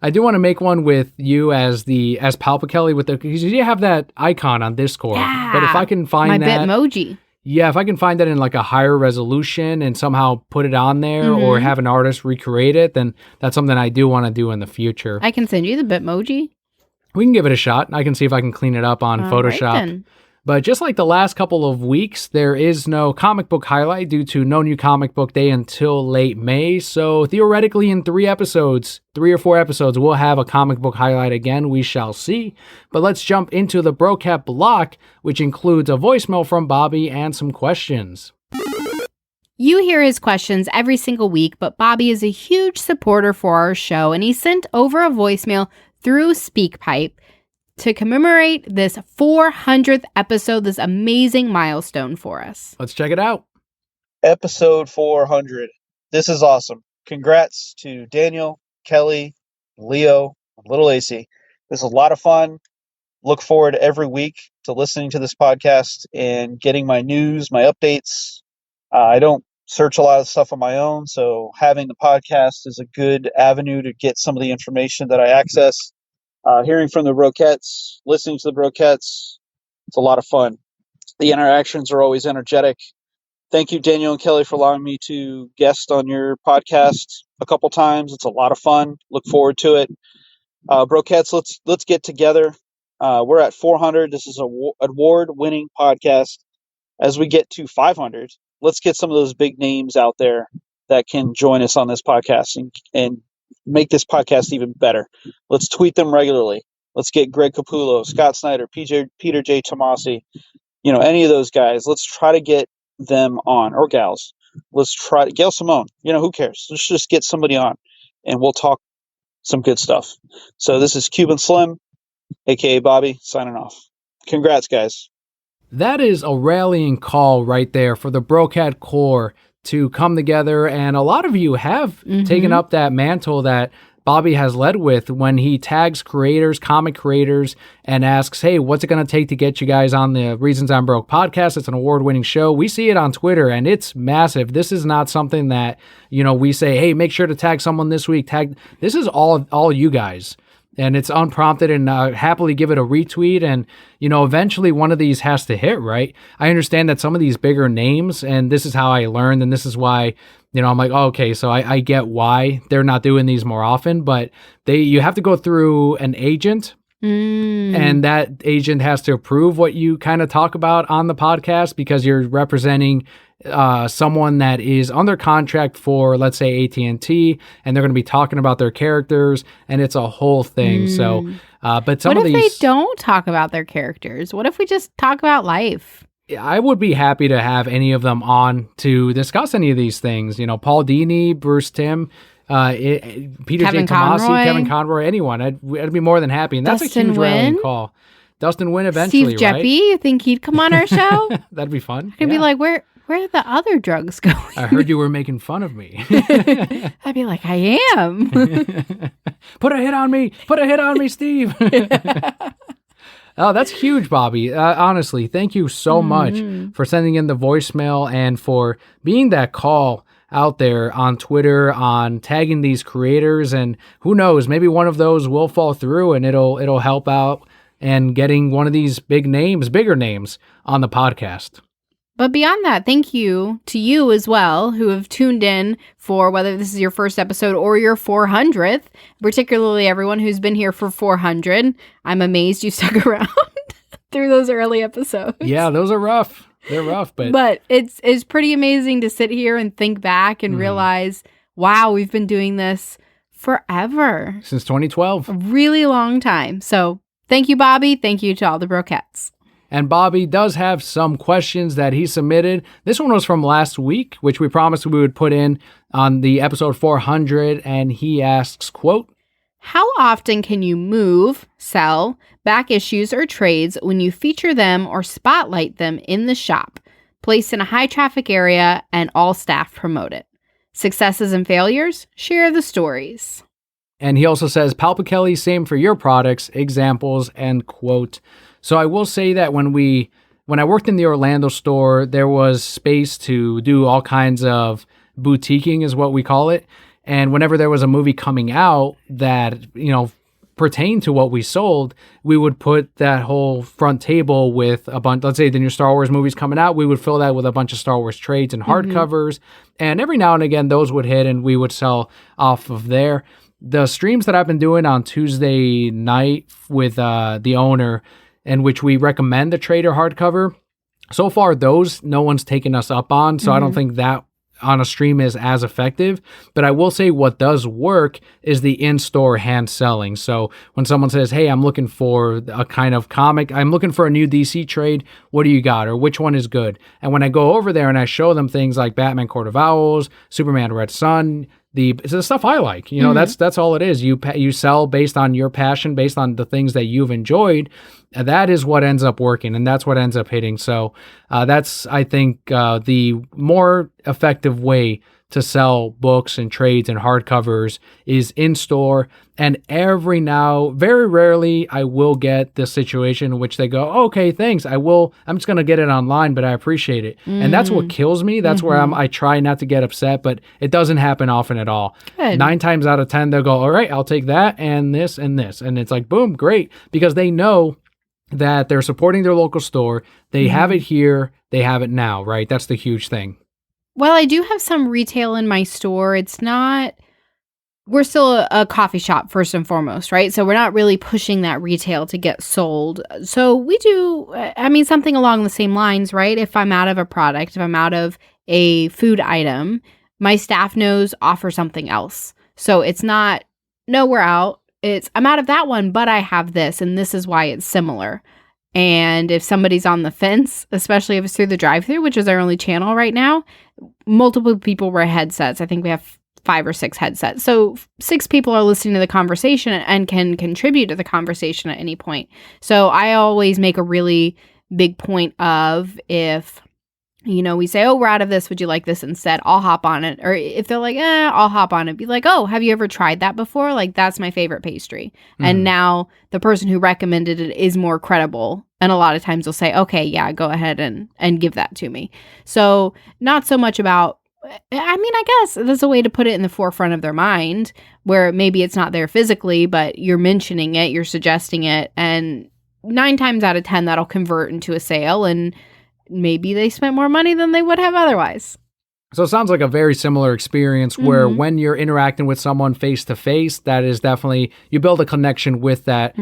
I do want to make one with you as Palpa Kelly because you have that icon on Discord. Yeah, but if I can find my Bitmoji. Yeah, if I can find that in like a higher resolution and somehow put it on there or have an artist recreate it, then that's something I do want to do in the future. I can send you the Bitmoji. We can give it a shot. I can see if I can clean it up on Photoshop. Right, but just like the last couple of weeks, there is no comic book highlight due to no new comic book day until late May. So theoretically in 3 or 4 episodes, we'll have a comic book highlight again. We shall see. But let's jump into the Brocat block, which includes a voicemail from Bobby and some questions. You hear his questions every single week, but Bobby is a huge supporter for our show, and he sent over a voicemail through SpeakPipe to commemorate this 400th episode, this amazing milestone for us. Let's check it out. Episode 400. This is awesome. Congrats to Daniel, Kelly, Leo, and Little AC. This is a lot of fun. Look forward every week to listening to this podcast and getting my news, my updates. I don't search a lot of stuff on my own, so having the podcast is a good avenue to get some of the information that I access. Hearing from the Broquettes, listening to the Broquettes, it's a lot of fun. The interactions are always energetic. Thank you, Daniel and Kelly, for allowing me to guest on your podcast a couple times. It's a lot of fun. Look forward to it. Broquettes, let's get together. We're at 400. This is an award-winning podcast. As we get to 500, let's get some of those big names out there that can join us on this podcast and make this podcast even better. Let's tweet them regularly. Let's get Greg Capullo, Scott Snyder, Peter J. Tomasi, any of those guys. Let's try to get them on, or gals. Let's try Gail Simone. Who cares? Let's just get somebody on and we'll talk some good stuff. So this is Cuban Slim, aka Bobby, signing off. Congrats, guys. That is a rallying call right there for the Brocat Corps to come together, and a lot of you have taken up that mantle that Bobby has led with when he tags creators, comic creators, and asks, hey, what's it going to take to get you guys on the Reasons I'm Broke podcast? It's an award-winning show. We see it on Twitter, and it's massive. This is not something that, we say, hey, make sure to tag someone this week. This is all you guys. And it's unprompted, and happily give it a retweet. And, eventually one of these has to hit, right? I understand that some of these bigger names, and this is how I learned, and this is why, I'm like, oh, okay, so I get why they're not doing these more often, but you have to go through an agent, and that agent has to approve what you kind of talk about on the podcast, because you're representing someone that is under contract for, let's say, AT&T, and they're going to be talking about their characters, and it's a whole thing. So, but some what of these... What if they don't talk about their characters? What if we just talk about life? I would be happy to have any of them on to discuss any of these things. Paul Dini, Bruce Timm, Peter J. Tomasi, Kevin Conroy, anyone. I'd be more than happy. And that's Dustin a huge rallying call. Dustin Wynn eventually, Steve Jeppy, you think he'd come on our show? That'd be fun. I'd be like, where are the other drugs going? I heard you were making fun of me. I'd be like, I am. Put a hit on me. Put a hit on me, Steve. Oh, that's huge, Bobby. Honestly, thank you so much for sending in the voicemail and for being that call out there on Twitter, on tagging these creators. And who knows, maybe one of those will fall through and it'll help out and getting one of these bigger names on the podcast. But beyond that, thank you to you as well, who have tuned in for whether this is your first episode or your 400th, particularly everyone who's been here for 400. I'm amazed you stuck around through those early episodes. Yeah, those are rough. They're rough, but it's pretty amazing to sit here and think back and realize, wow, we've been doing this Forever. Since 2012. A really long time. So thank you, Bobby. Thank you to all the Broquettes. And Bobby does have some questions that he submitted. This one was from last week, which we promised we would put in on the episode 400. And he asks, quote, how often can you move, sell, back issues, or trades when you feature them or spotlight them in the shop, placed in a high traffic area, and all staff promote it? Successes and failures? Share the stories. And he also says, Kelli, same for your products, examples, end quote. So I will say that when I worked in the Orlando store, there was space to do all kinds of boutiquing is what we call it. And whenever there was a movie coming out that, pertained to what we sold, we would put that whole front table with a bunch, let's say the new Star Wars movies coming out, we would fill that with a bunch of Star Wars trades and hardcovers. And every now and again, those would hit and we would sell off of there. The streams that I've been doing on Tuesday night with the owner, in which we recommend the trade or hardcover, so far those no one's taken us up on. So I don't think that on a stream is as effective. But I will say what does work is the in-store hand selling. So when someone says, hey, I'm looking for a kind of comic, I'm looking for a new DC trade, what do you got? Or which one is good? And when I go over there and I show them things like Batman Court of Owls, Superman Red Sun, it's the stuff I like. That's all it is. You sell based on your passion, based on the things that you've enjoyed. That is what ends up working, and that's what ends up hitting. So that's, I think, the more effective way to sell books and trades and hardcovers is in-store. And very rarely, I will get the situation in which they go, oh, okay, thanks. I'm just going to get it online, but I appreciate it. And that's what kills me. That's where I try not to get upset, but it doesn't happen often at all. Good. 9 times out of 10, they'll go, all right, I'll take that and this and this. And it's like, boom, great. Because they know that they're supporting their local store. They have it here. They have it now, right? That's the huge thing. Well, I do have some retail in my store. We're still a coffee shop first and foremost, right? So we're not really pushing that retail to get sold. So we do, something along the same lines, right? If I'm out of a product, if I'm out of a food item, my staff knows offer something else. So it's not, no, we're out. It's, I'm out of that one, but I have this, and this is why it's similar. And if somebody's on the fence, especially if it's through the drive-thru, which is our only channel right now, multiple people wear headsets. I think we have 5 or 6 headsets. So 6 people are listening to the conversation and can contribute to the conversation at any point. So I always make a really big point of, if, we say, oh, we're out of this, would you like this instead? I'll hop on it. Or if they're like, I'll hop on it. Be like, oh, have you ever tried that before? Like, that's my favorite pastry. And now the person who recommended it is more credible. And a lot of times they'll say, okay, yeah, go ahead and give that to me. So not so much about, I guess that's a way to put it in the forefront of their mind, where maybe it's not there physically, but you're mentioning it, you're suggesting it. And 9 times out of 10, that'll convert into a sale. And maybe they spent more money than they would have otherwise. So it sounds like a very similar experience where when you're interacting with someone face to face, that is definitely, you build a connection with that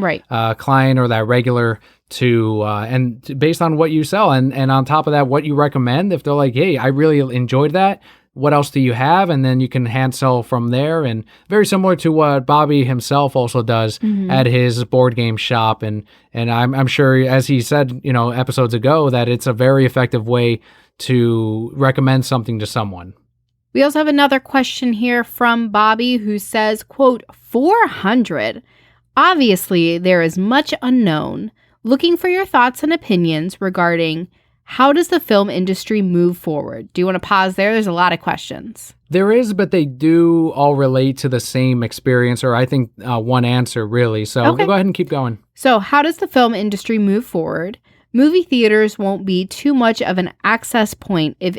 client or that regular and based on what you sell. And on top of that, what you recommend, if they're like, hey, I really enjoyed that, what else do you have? And then you can hand sell from there. And very similar to what Bobby himself also does at his board game shop. And I'm sure, as he said, episodes ago, that it's a very effective way to recommend something to someone. We also have another question here from Bobby, who says, quote, 400. Obviously, there is much unknown. Looking for your thoughts and opinions regarding how does the film industry move forward? Do you want to pause there? There's a lot of questions. There is, but they do all relate to the same experience, or I think one answer, really. So go ahead and keep going. So how does the film industry move forward? Movie theaters won't be too much of an access point, if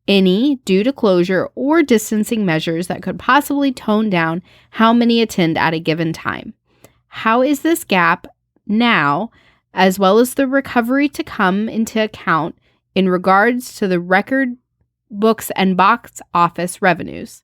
any, due to closure or distancing measures that could possibly tone down how many attend at a given time. How is this gap now, as well as the recovery to come, into account in regards to the record books and box office revenues?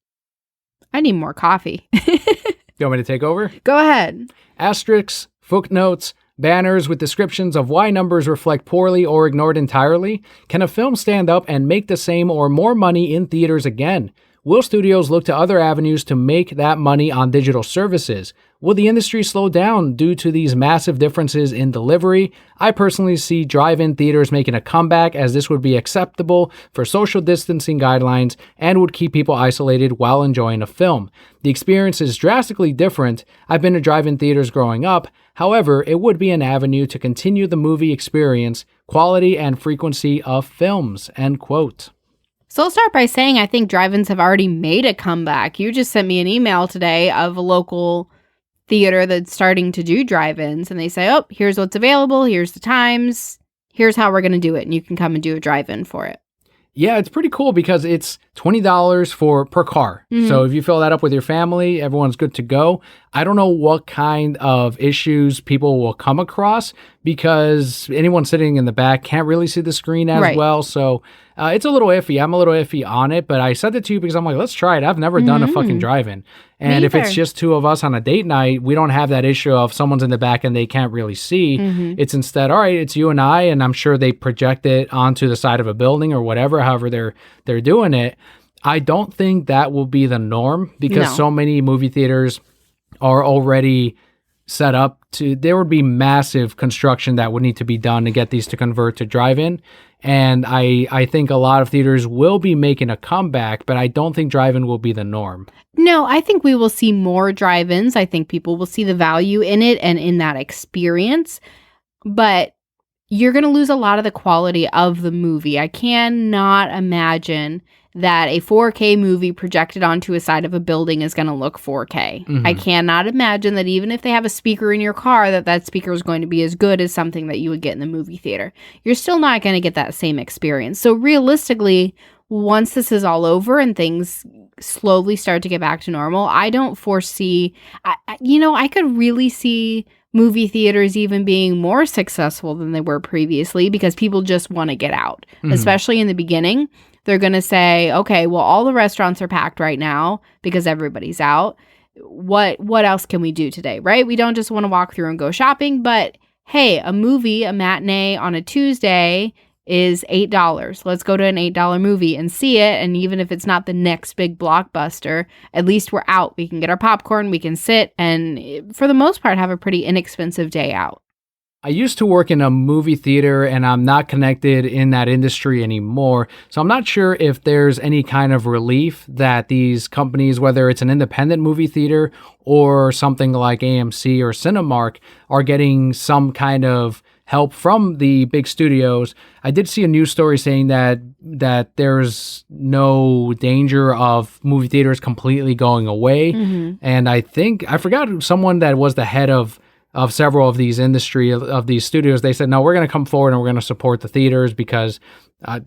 I need more coffee. You want me to take over? Go ahead. Asterisks, footnotes, banners with descriptions of why numbers reflect poorly or ignored entirely. Can a film stand up and make the same or more money in theaters again? Will studios look to other avenues to make that money on digital services? Will the industry slow down due to these massive differences in delivery? I personally see drive-in theaters making a comeback, as this would be acceptable for social distancing guidelines and would keep people isolated while enjoying a film. The experience is drastically different. I've been to drive-in theaters growing up. However, it would be an avenue to continue the movie experience, quality and frequency of films, end quote. So I'll start by saying I think drive-ins have already made a comeback. You just sent me an email today of a local theater that's starting to do drive-ins, and they say, oh, here's what's available, here's the times, here's how we're going to do it, and you can come and do a drive-in for it. Yeah, it's pretty cool because it's $20 per car. Mm-hmm. So if you fill that up with your family, everyone's good to go. I don't know what kind of issues people will come across because anyone sitting in the back can't really see the screen as well. So it's a little iffy. I'm a little iffy on it, but I sent it to you because I'm like, let's try it. I've never done a fucking drive-in. And if it's just two of us on a date night, we don't have that issue of someone's in the back and they can't really see. It's instead, all right, it's you and I, and I'm sure they project it onto the side of a building or whatever, however they're doing it. I don't think that will be the norm because so many movie theaters are already set up to, there would be massive construction that would need to be done to get these to convert to drive-in. And I think a lot of theaters will be making a comeback, but I don't think drive-in will be the norm. No, I think we will see more drive-ins. I think people will see the value in it and in that experience. But you're going to lose a lot of the quality of the movie. I cannot imagine that a 4K movie projected onto a side of a building is going to look 4K. I cannot imagine that even if they have a speaker in your car, that speaker is going to be as good as something that you would get in the movie theater. You're still not going to get that same experience. So realistically, once this is all over and things slowly start to get back to normal, I don't foresee, I could really see movie theaters even being more successful than they were previously because people just want to get out, especially in the beginning. They're going to say, okay, well, all the restaurants are packed right now because everybody's out. What else can we do today, right? We don't just want to walk through and go shopping, but hey, a matinee on a Tuesday is $8. Let's go to an $8 movie and see it. And even if it's not the next big blockbuster, at least we're out. We can get our popcorn, we can sit, and for the most part, have a pretty inexpensive day out. I used to work in a movie theater and I'm not connected in that industry anymore. So I'm not sure if there's any kind of relief that these companies, whether it's an independent movie theater or something like AMC or Cinemark, are getting some kind of help from the big studios. I did see a news story saying that there's no danger of movie theaters completely going away. And I forgot someone that was the head of several of these of these studios. They said, no, we're going to come forward and we're going to support the theaters because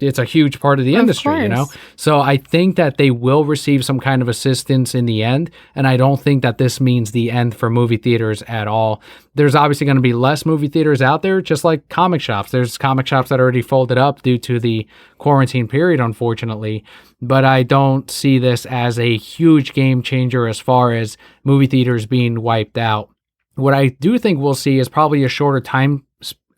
it's a huge part of the industry, you know? So I think that they will receive some kind of assistance in the end. And I don't think that this means the end for movie theaters at all. There's obviously going to be less movie theaters out there, just like comic shops. There's comic shops that already folded up due to the quarantine period, unfortunately. But I don't see this as a huge game changer as far as movie theaters being wiped out. What I do think we'll see is probably a shorter time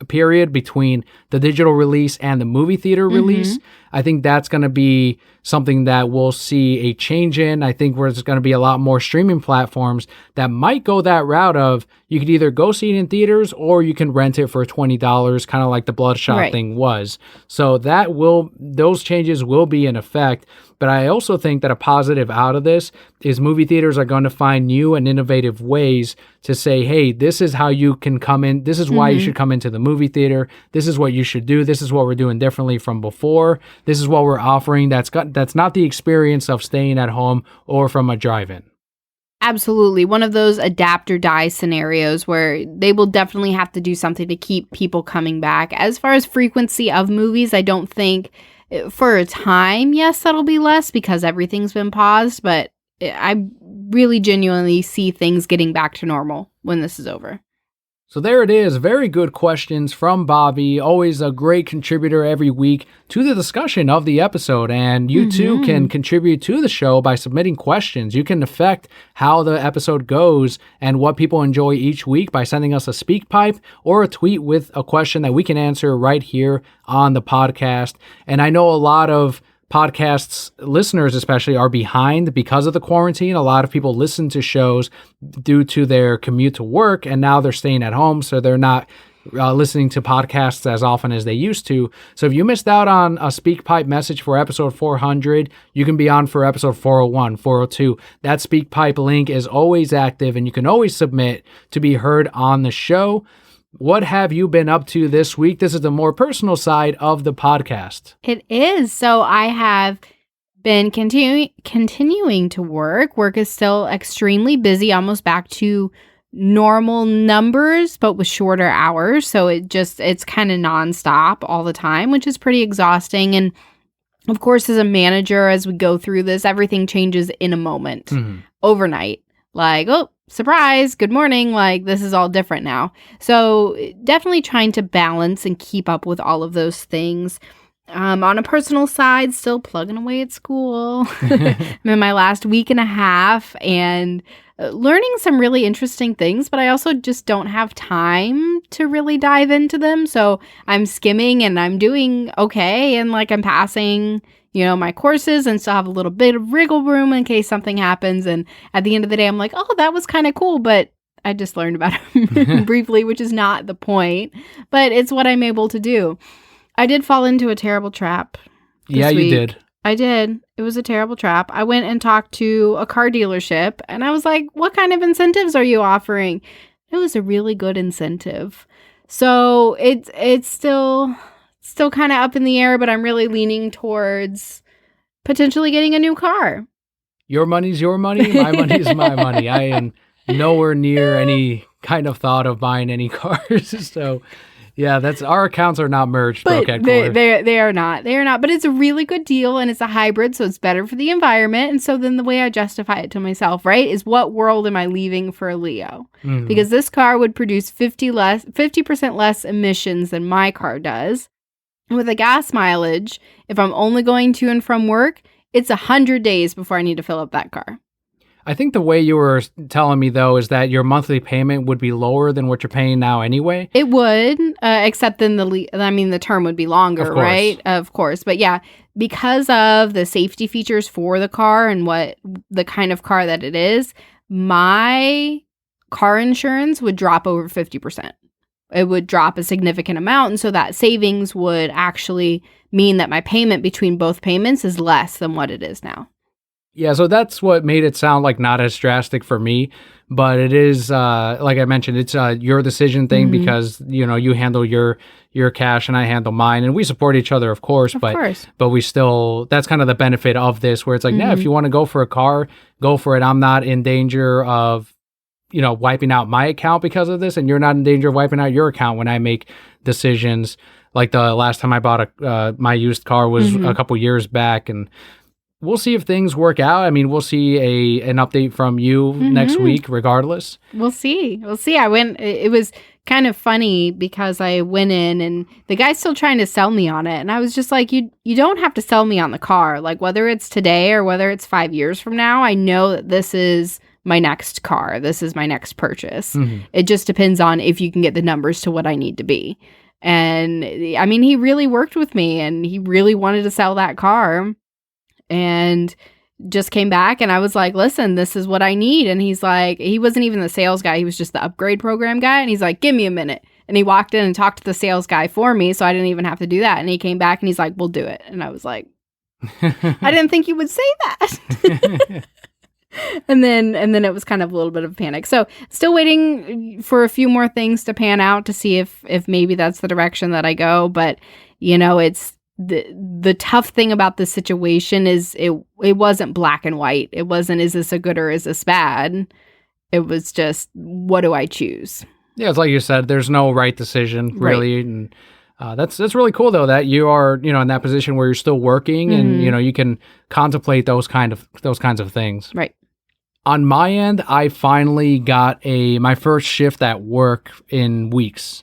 period between the digital release and the movie theater release. I think that's going to be something that we'll see a change in. I think there's going to be a lot more streaming platforms that might go that route of you could either go see it in theaters or you can rent it for $20, kind of like the Bloodshot thing was. So those changes will be in effect. But I also think that a positive out of this is movie theaters are going to find new and innovative ways to say, hey, this is how you can come in. This is why you should come into the movie theater. This is what you should do. This is what we're doing differently from before. This is what we're offering that's not the experience of staying at home or from a drive-in. Absolutely. One of those adapt or die scenarios where they will definitely have to do something to keep people coming back. As far as frequency of movies, I don't think for a time, yes, that'll be less because everything's been paused, but I really genuinely see things getting back to normal when this is over. So there it is. Very good questions from Bobby. Always a great contributor every week to the discussion of the episode. And you too can contribute to the show by submitting questions. You can affect how the episode goes and what people enjoy each week by sending us a speak pipe or a tweet with a question that we can answer right here on the podcast. And I know a lot of podcasts listeners especially are behind because of the quarantine. A lot of people listen to shows due to their commute to work, and now they're staying at home, so they're not listening to podcasts as often as they used to. So if you missed out on a SpeakPipe message for episode 400, you can be on for episode 401, 402. That SpeakPipe link is always active, and you can always submit to be heard on the show. What have you been up to this week? This is the more personal side of the podcast. It is. So I have been continuing to work. Work is still extremely busy, almost back to normal numbers, but with shorter hours. So it's kind of nonstop all the time, which is pretty exhausting. And of course, as a manager, as we go through this, everything changes in a moment, overnight. Like, oh, surprise, good morning. Like, this is all different now. So definitely trying to balance and keep up with all of those things. On a personal side, still plugging away at school. I'm in my last week and a half and learning some really interesting things, but I also just don't have time to really dive into them. So I'm skimming and I'm doing okay. And like I'm passing, my courses and still have a little bit of wriggle room in case something happens. And at the end of the day, I'm like, oh, that was kind of cool. But I just learned about it briefly, which is not the point, but it's what I'm able to do. I did fall into a terrible trap this Yeah, week. you did. I did. It was a terrible trap. I went and talked to a car dealership and I was like, what kind of incentives are you offering? It was a really good incentive. So it's still kind of up in the air, but I'm really leaning towards potentially getting a new car. Your money's your money. My money's my money. I am nowhere near any kind of thought of buying any cars. So yeah, our accounts are not merged. But they are not. They are not. But it's a really good deal and it's a hybrid, so it's better for the environment. And so then the way I justify it to myself, right, is what world am I leaving for Leo? Mm-hmm. Because this car would produce 50% less emissions than my car does. And with a gas mileage, if I'm only going to and from work, it's 100 days before I need to fill up that car. I think the way you were telling me, though, is that your monthly payment would be lower than what you're paying now anyway. It would, except then the term would be longer, right? Of course. But yeah, because of the safety features for the car and what the kind of car that it is, my car insurance would drop over 50%. It would drop a significant amount. And so that savings would actually mean that my payment between both payments is less than what it is now. Yeah, so that's what made it sound like not as drastic for me, but it is, like I mentioned, it's your decision thing because, you handle your cash and I handle mine, and we support each other, of course, but we still, that's kind of the benefit of this, where it's like, if you want to go for a car, go for it. I'm not in danger of, wiping out my account because of this, and you're not in danger of wiping out your account when I make decisions. Like the last time I bought my used car was a couple years back, and we'll see if things work out. I mean, we'll see an update from you next week, regardless. We'll see. It was kind of funny because I went in and the guy's still trying to sell me on it. And I was just like, you don't have to sell me on the car. Like whether it's today or whether it's 5 years from now, I know that this is my next car. This is my next purchase. It just depends on if you can get the numbers to what I need to be. And I mean, he really worked with me and he really wanted to sell that car. And just came back and I was like, listen, this is what I need. And he's like, he wasn't even the sales guy. He was just the upgrade program guy. And he's like, give me a minute. And he walked in and talked to the sales guy for me. So I didn't even have to do that. And he came back and he's like, we'll do it. And I was like, I didn't think you would say that. And then it was kind of a little bit of a panic. So still waiting for a few more things to pan out to see if maybe that's the direction that I go. But, it's, the tough thing about this situation is it wasn't black and white. It wasn't, is this a good or is this bad? It was just, what do I choose? Yeah, it's like you said, there's no right decision, really. Right. And that's really cool, though, that you are, in that position where you're still working and, you can contemplate those kinds of things. Right. On my end, I finally got my first shift at work in weeks.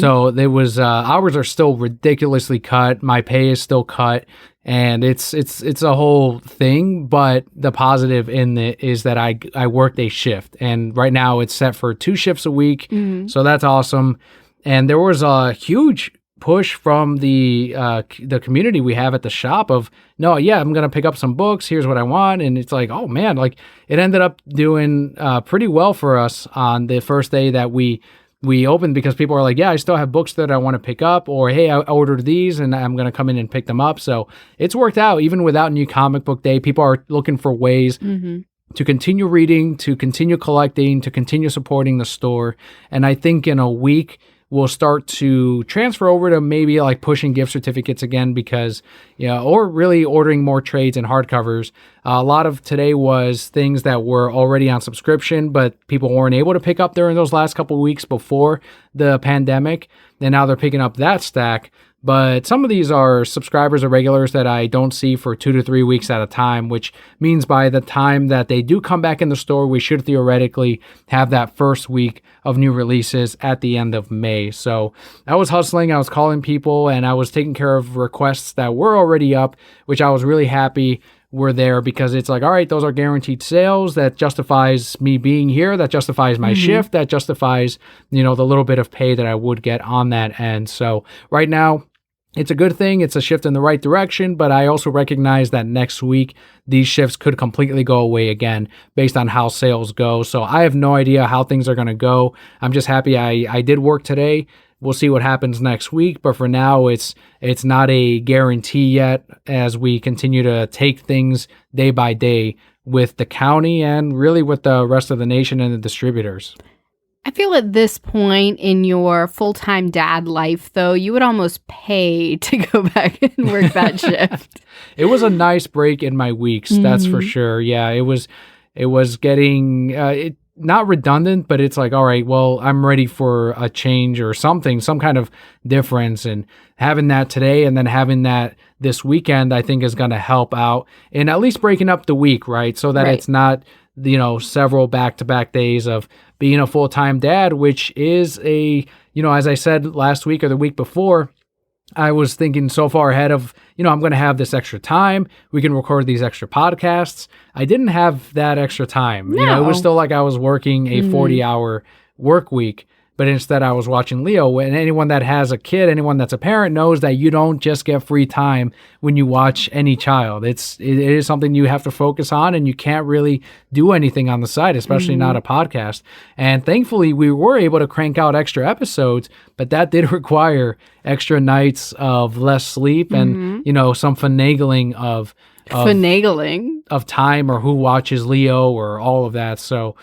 So there was hours are still ridiculously cut. My pay is still cut, and it's a whole thing. But the positive in it is that I worked a shift, and right now it's set for 2 shifts a week. So that's awesome. And there was a huge push from the community we have at the shop of, no, yeah, I'm going to pick up some books. Here's what I want. And it's like, oh man, like it ended up doing pretty well for us on the first day that we opened, because people are like, yeah, I still have books that I want to pick up, or hey, I ordered these and I'm going to come in and pick them up. So it's worked out. Even without New Comic Book Day, people are looking for ways to continue reading, to continue collecting, to continue supporting the store. And I think in a week, we'll start to transfer over to maybe like pushing gift certificates again, because, or really ordering more trades and hardcovers. A lot of today was things that were already on subscription, but people weren't able to pick up during those last couple of weeks before the pandemic. And now they're picking up that stack. But some of these are subscribers or regulars that I don't see for 2 to 3 weeks at a time, which means by the time that they do come back in the store, we should theoretically have that first week of new releases at the end of May. So I was hustling, I was calling people, and I was taking care of requests that were already up, which I was really happy were there, because it's like, all right, those are guaranteed sales. That justifies me being here. That justifies my shift. That justifies, the little bit of pay that I would get on that end. So right now, it's a good thing. It's a shift in the right direction, but I also recognize that next week, these shifts could completely go away again based on how sales go. So I have no idea how things are going to go. I'm just happy I did work today. We'll see what happens next week, but for now, it's not a guarantee yet, as we continue to take things day by day with the county and really with the rest of the nation and the distributors. I feel at this point in your full-time dad life, though, you would almost pay to go back and work that shift. It was a nice break in my weeks, that's for sure. Yeah, it was getting not redundant, but it's like, all right, well, I'm ready for a change or something, some kind of difference. And having that today and then having that this weekend, I think is going to help out in at least breaking up the week, right? So that it's not, several back-to-back days of being a full-time dad, which is as I said last week or the week before, I was thinking so far ahead of, I'm going to have this extra time. We can record these extra podcasts. I didn't have that extra time. No. It was still like I was working a 40-hour work week, but instead I was watching Leo. And anyone that has a kid, anyone that's a parent knows that you don't just get free time when you watch any child. It is something you have to focus on, and you can't really do anything on the side, especially not a podcast. And thankfully, we were able to crank out extra episodes, but that did require extra nights of less sleep and, some finagling of time, or who watches Leo, or all of that. So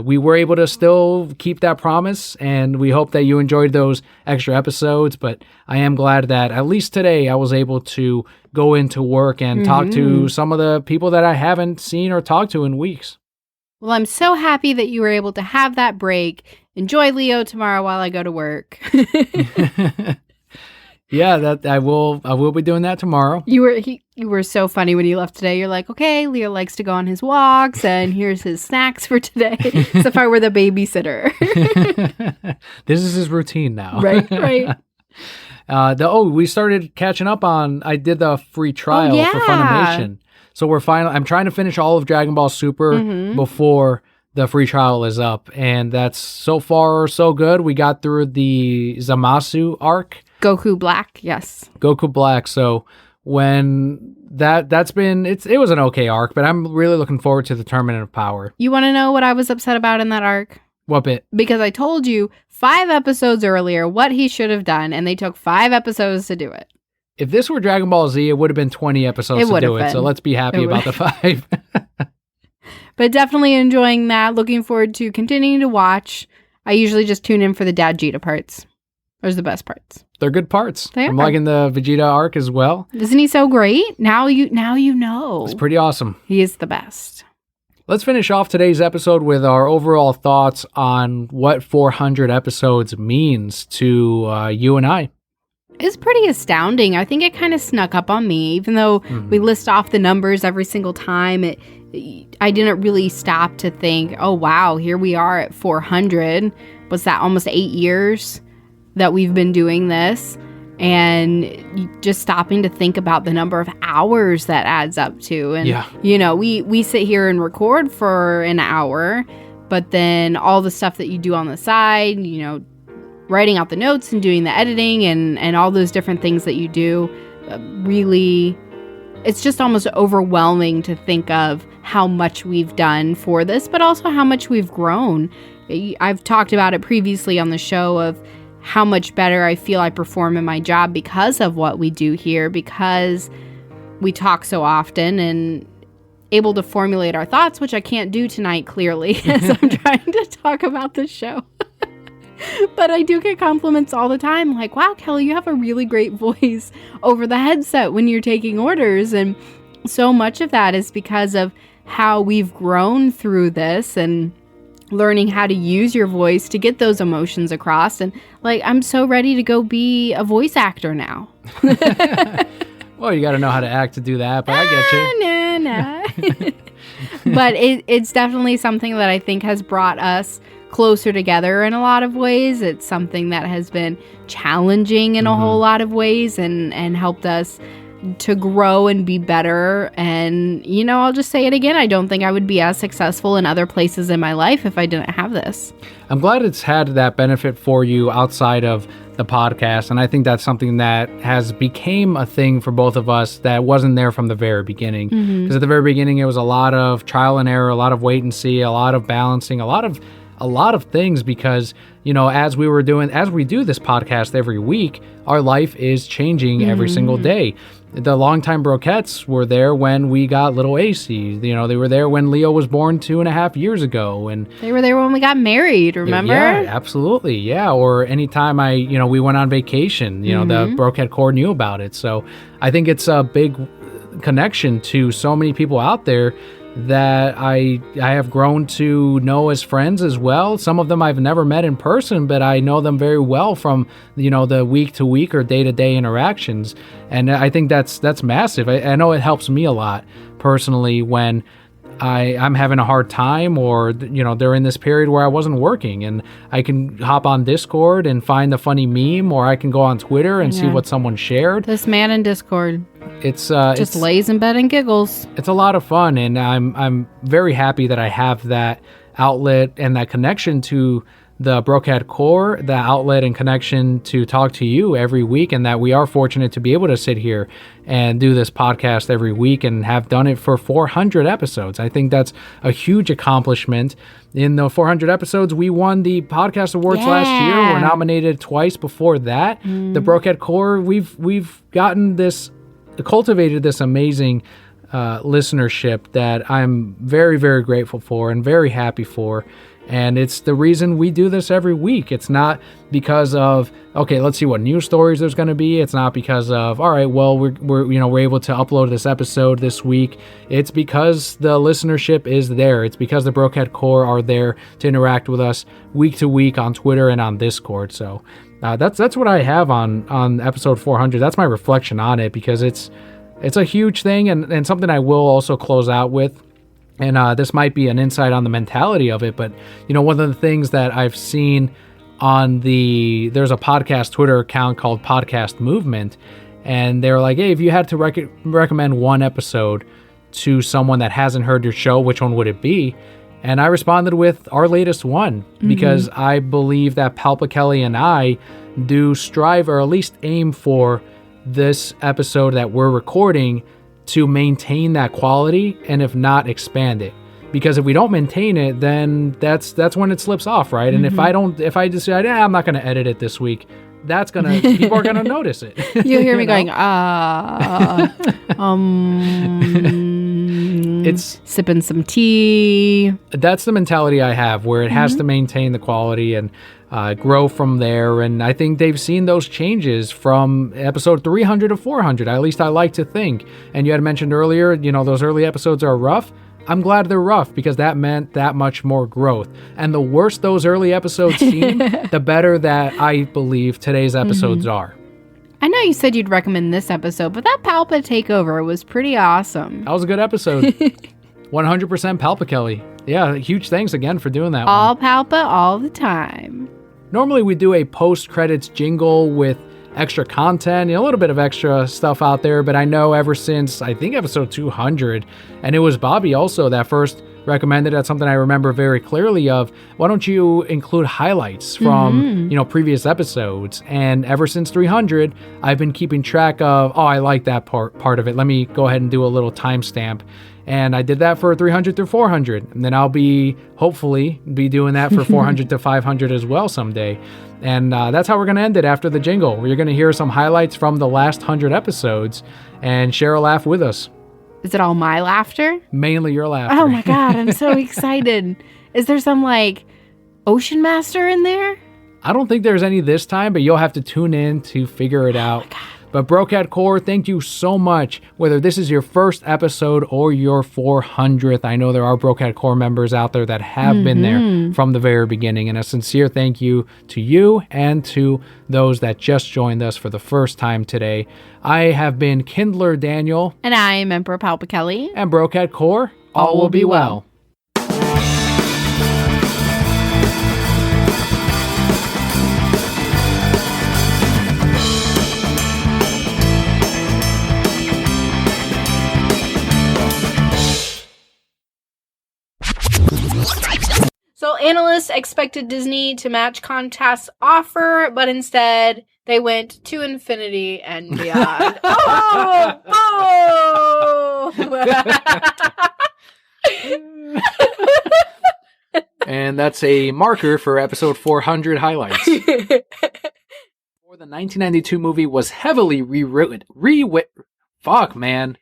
we were able to still keep that promise, and we hope that you enjoyed those extra episodes. But I am glad that at least today I was able to go into work and talk to some of the people that I haven't seen or talked to in weeks. Well, I'm so happy that you were able to have that break. Enjoy Leo tomorrow while I go to work. Yeah, that I will be doing that tomorrow. You were so funny when you left today. You're like, okay, Leo likes to go on his walks, and here's his snacks for today. As if I were the babysitter. This is his routine now. Right. We started catching up on. I did the free trial for Funimation, so I'm trying to finish all of Dragon Ball Super before the free trial is up, and that's so far so good. We got through the Zamasu arc. Goku Black, yes. Goku Black. So when that's been, it was an okay arc, but I'm really looking forward to the Tournament of Power. You want to know what I was upset about in that arc? What bit? Because I told you 5 episodes earlier what he should have done, and they took 5 episodes to do it. If this were Dragon Ball Z, it would have been 20 episodes to do it. So let's be happy about the 5. But definitely enjoying that. Looking forward to continuing to watch. I usually just tune in for the Dad Vegeta parts. Those are the best parts. They're good parts. I'm liking the Vegeta arc as well. Isn't he so great? Now you know. It's pretty awesome. He is the best. Let's finish off today's episode with our overall thoughts on what 400 episodes means to you and I. It's pretty astounding. I think it kind of snuck up on me, even though we list off the numbers every single time. I didn't really stop to think, oh, wow, here we are at 400. What's that, almost 8 years that we've been doing this? And just stopping to think about the number of hours that adds up to. And, we sit here and record for an hour, but then all the stuff that you do on the side, writing out the notes and doing the editing and all those different things that you do, really, it's just almost overwhelming to think of how much we've done for this, but also how much we've grown. I've talked about it previously on the show of how much better I feel I perform in my job because of what we do here, because we talk so often and able to formulate our thoughts, which I can't do tonight clearly as I'm trying to talk about the show. But I do get compliments all the time, like, wow, Kelli, you have a really great voice over the headset when you're taking orders. And so much of that is because of how we've grown through this and learning how to use your voice to get those emotions across. And like, I'm so ready to go be a voice actor now. Well, you got to know how to act to do that, but I get you. But it's definitely something that I think has brought us closer together in a lot of ways. It's something that has been challenging in a whole lot of ways and helped us to grow and be better. And, you know, I'll just say it again. I don't think I would be as successful in other places in my life if I didn't have this. I'm glad it's had that benefit for you outside of the podcast. And I think that's something that has became a thing for both of us that wasn't there from the very beginning. Because at the very beginning, it was a lot of trial and error, a lot of wait and see, a lot of balancing, a lot of things, because, you know, as we do this podcast every week, our life is changing every single day. The longtime Broquettes were there when we got little AC. You know, they were there when Leo was born 2.5 years ago. And they were there when we got married, remember? Yeah, absolutely. Yeah. Or anytime we went on vacation, you know, the Broquette Corps knew about it. So I think it's a big connection to so many people out there that I have grown to know as friends as well. Some of them I've never met in person, but I know them very well from, you know, the week to week or day to day interactions. And I think that's massive. I know it helps me a lot personally when I'm having a hard time, or, you know, during this period where I wasn't working, and I can hop on Discord and find a funny meme, or I can go on Twitter and see what someone shared. This man in Discord. It's just lays in bed and giggles. It's a lot of fun, and I'm very happy that I have that outlet and that connection to the Broquette Corps, the outlet and connection to talk to you every week, and that we are fortunate to be able to sit here and do this podcast every week and have done it for 400 episodes. I think that's a huge accomplishment. In the 400 episodes, we won the Podcast Awards last year. We're nominated twice before that. The Broquette Corps, we've cultivated this amazing listenership that I'm very, very grateful for and very happy for. And it's the reason we do this every week. It's not because of, okay, let's see what news stories there's going to be. It's not because of, all right, well, we're able to upload this episode this week. It's because the listenership is there. It's because the Broquette Corps are there to interact with us week to week on Twitter and on Discord. So that's what I have on episode 400. That's my reflection on it, because it's a huge thing and something I will also close out with. And this might be an insight on the mentality of it, but, you know, one of the things that I've seen there's a podcast Twitter account called Podcast Movement, and they're like, hey, if you had to recommend one episode to someone that hasn't heard your show, which one would it be? And I responded with our latest one, because I believe that Palpa Kelli and I do strive, or at least aim for, this episode that we're recording to maintain that quality, and if not, expand it. Because if we don't maintain it, then that's when it slips off, right? And if I decide, I'm not going to edit it this week, people are gonna notice it. You'll hear me going, it's sipping some tea. That's the mentality I have, where it has to maintain the quality and grow from there. And I think they've seen those changes from episode 300 to 400. At least I like to think. And you had mentioned earlier, you know, those early episodes are rough. I'm glad they're rough, because that meant that much more growth. And the worse those early episodes seem, the better that I believe today's episodes are. I know you said you'd recommend this episode, but that Palpa takeover was pretty awesome. That was a good episode. 100% Palpa Kelli. Yeah, huge thanks again for doing that all one. All Palpa, all the time. Normally we do a post-credits jingle with extra content, a little bit of extra stuff out there, but I know ever since, I think episode 200, and it was Bobby also that first recommended. That's something I remember very clearly of. Why don't you include highlights from, previous episodes? And ever since 300, I've been keeping track of, I like that part of it. Let me go ahead and do a little timestamp. And I did that for 300 through 400. And then I'll hopefully be doing that for 400 to 500 as well someday. And that's how we're going to end it after the jingle. You're going to hear some highlights from the last 100 episodes and share a laugh with us. Is it all my laughter? Mainly your laughter. Oh my God, I'm so excited. Is there some Ocean Master in there? I don't think there's any this time, but you'll have to tune in to figure it out. My God. But Brocat Core, thank you so much. Whether this is your first episode or your 400th, I know there are Brocat Core members out there that have been there from the very beginning. And a sincere thank you to you and to those that just joined us for the first time today. I have been Kindler Daniel. And I am Emperor Palpa Kelli. And Brocat Core, all will be well. So analysts expected Disney to match Comcast's offer, but instead they went to infinity and beyond. And that's a marker for episode 400 highlights. For the 1992 movie was heavily rewritten. Fuck, man.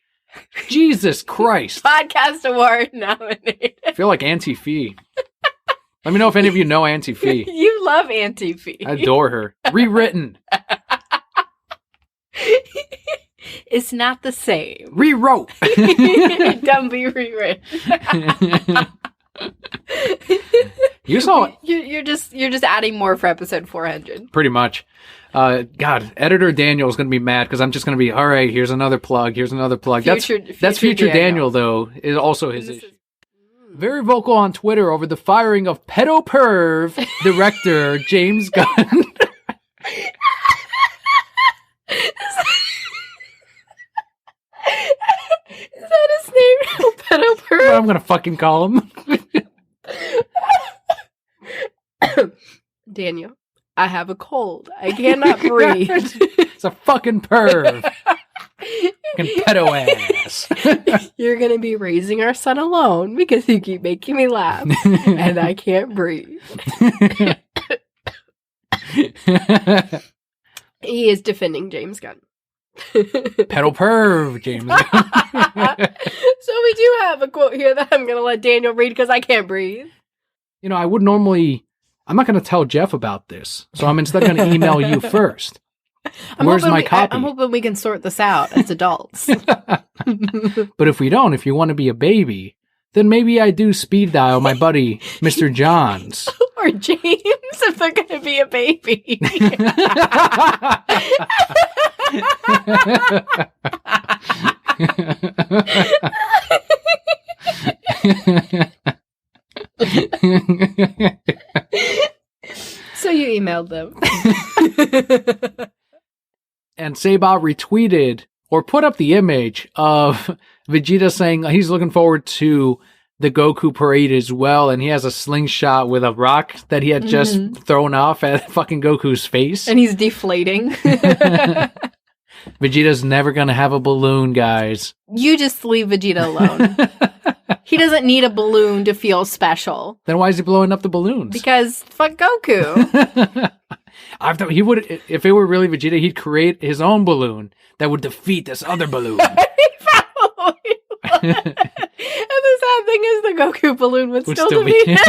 Jesus Christ. Podcast award nominated. I feel like Auntie Fee. Let me know if any of you know Auntie Fee. You love Auntie Fee. I adore her. Rewritten. It's not the same. Rewrote. Don't be rewritten. You saw it. You're just adding more for episode 400. Pretty much. God, editor Daniel is going to be mad because I'm just going to be, all right, here's another plug. That's future Daniel, though, is also his issue. Very vocal on Twitter over the firing of pedo perv director James Gunn. Is that his name? Pedo perv? I'm going to fucking call him. Daniel, I have a cold. I cannot breathe. It's a fucking perv. Fucking pedo ass. You're going to be raising our son alone because you keep making me laugh and I can't breathe. He is defending James Gunn. Pedo perv, James Gunn. So we do have a quote here that I'm going to let Daniel read because I can't breathe. You know, I'm not going to tell Jeff about this, so I'm instead going to email you first. Where's my copy? I'm hoping we can sort this out as adults. But if you want to be a baby, then maybe I do speed dial my buddy, Mr. Johns. Or James, if they're going to be a baby. So you emailed them. And Sabah retweeted or put up the image of Vegeta saying he's looking forward to the Goku parade as well, and he has a slingshot with a rock that he had just thrown off at fucking Goku's face. And he's deflating. Vegeta's never gonna have a balloon, guys. You just leave Vegeta alone. He doesn't need a balloon to feel special. Then why is he blowing up the balloons? Because fuck Goku. I thought he would, if it were really Vegeta, he'd create his own balloon that would defeat this other balloon. He probably would. And the sad thing is the Goku balloon would still defeat him.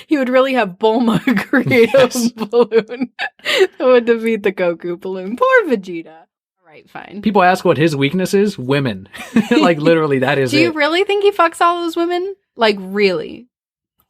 He would really have Bulma create a balloon that would defeat the Goku balloon. Poor Vegeta. All right, fine. People ask what his weakness is. Women. Like, literally, that is it. Do you really think he fucks all those women? Like, really?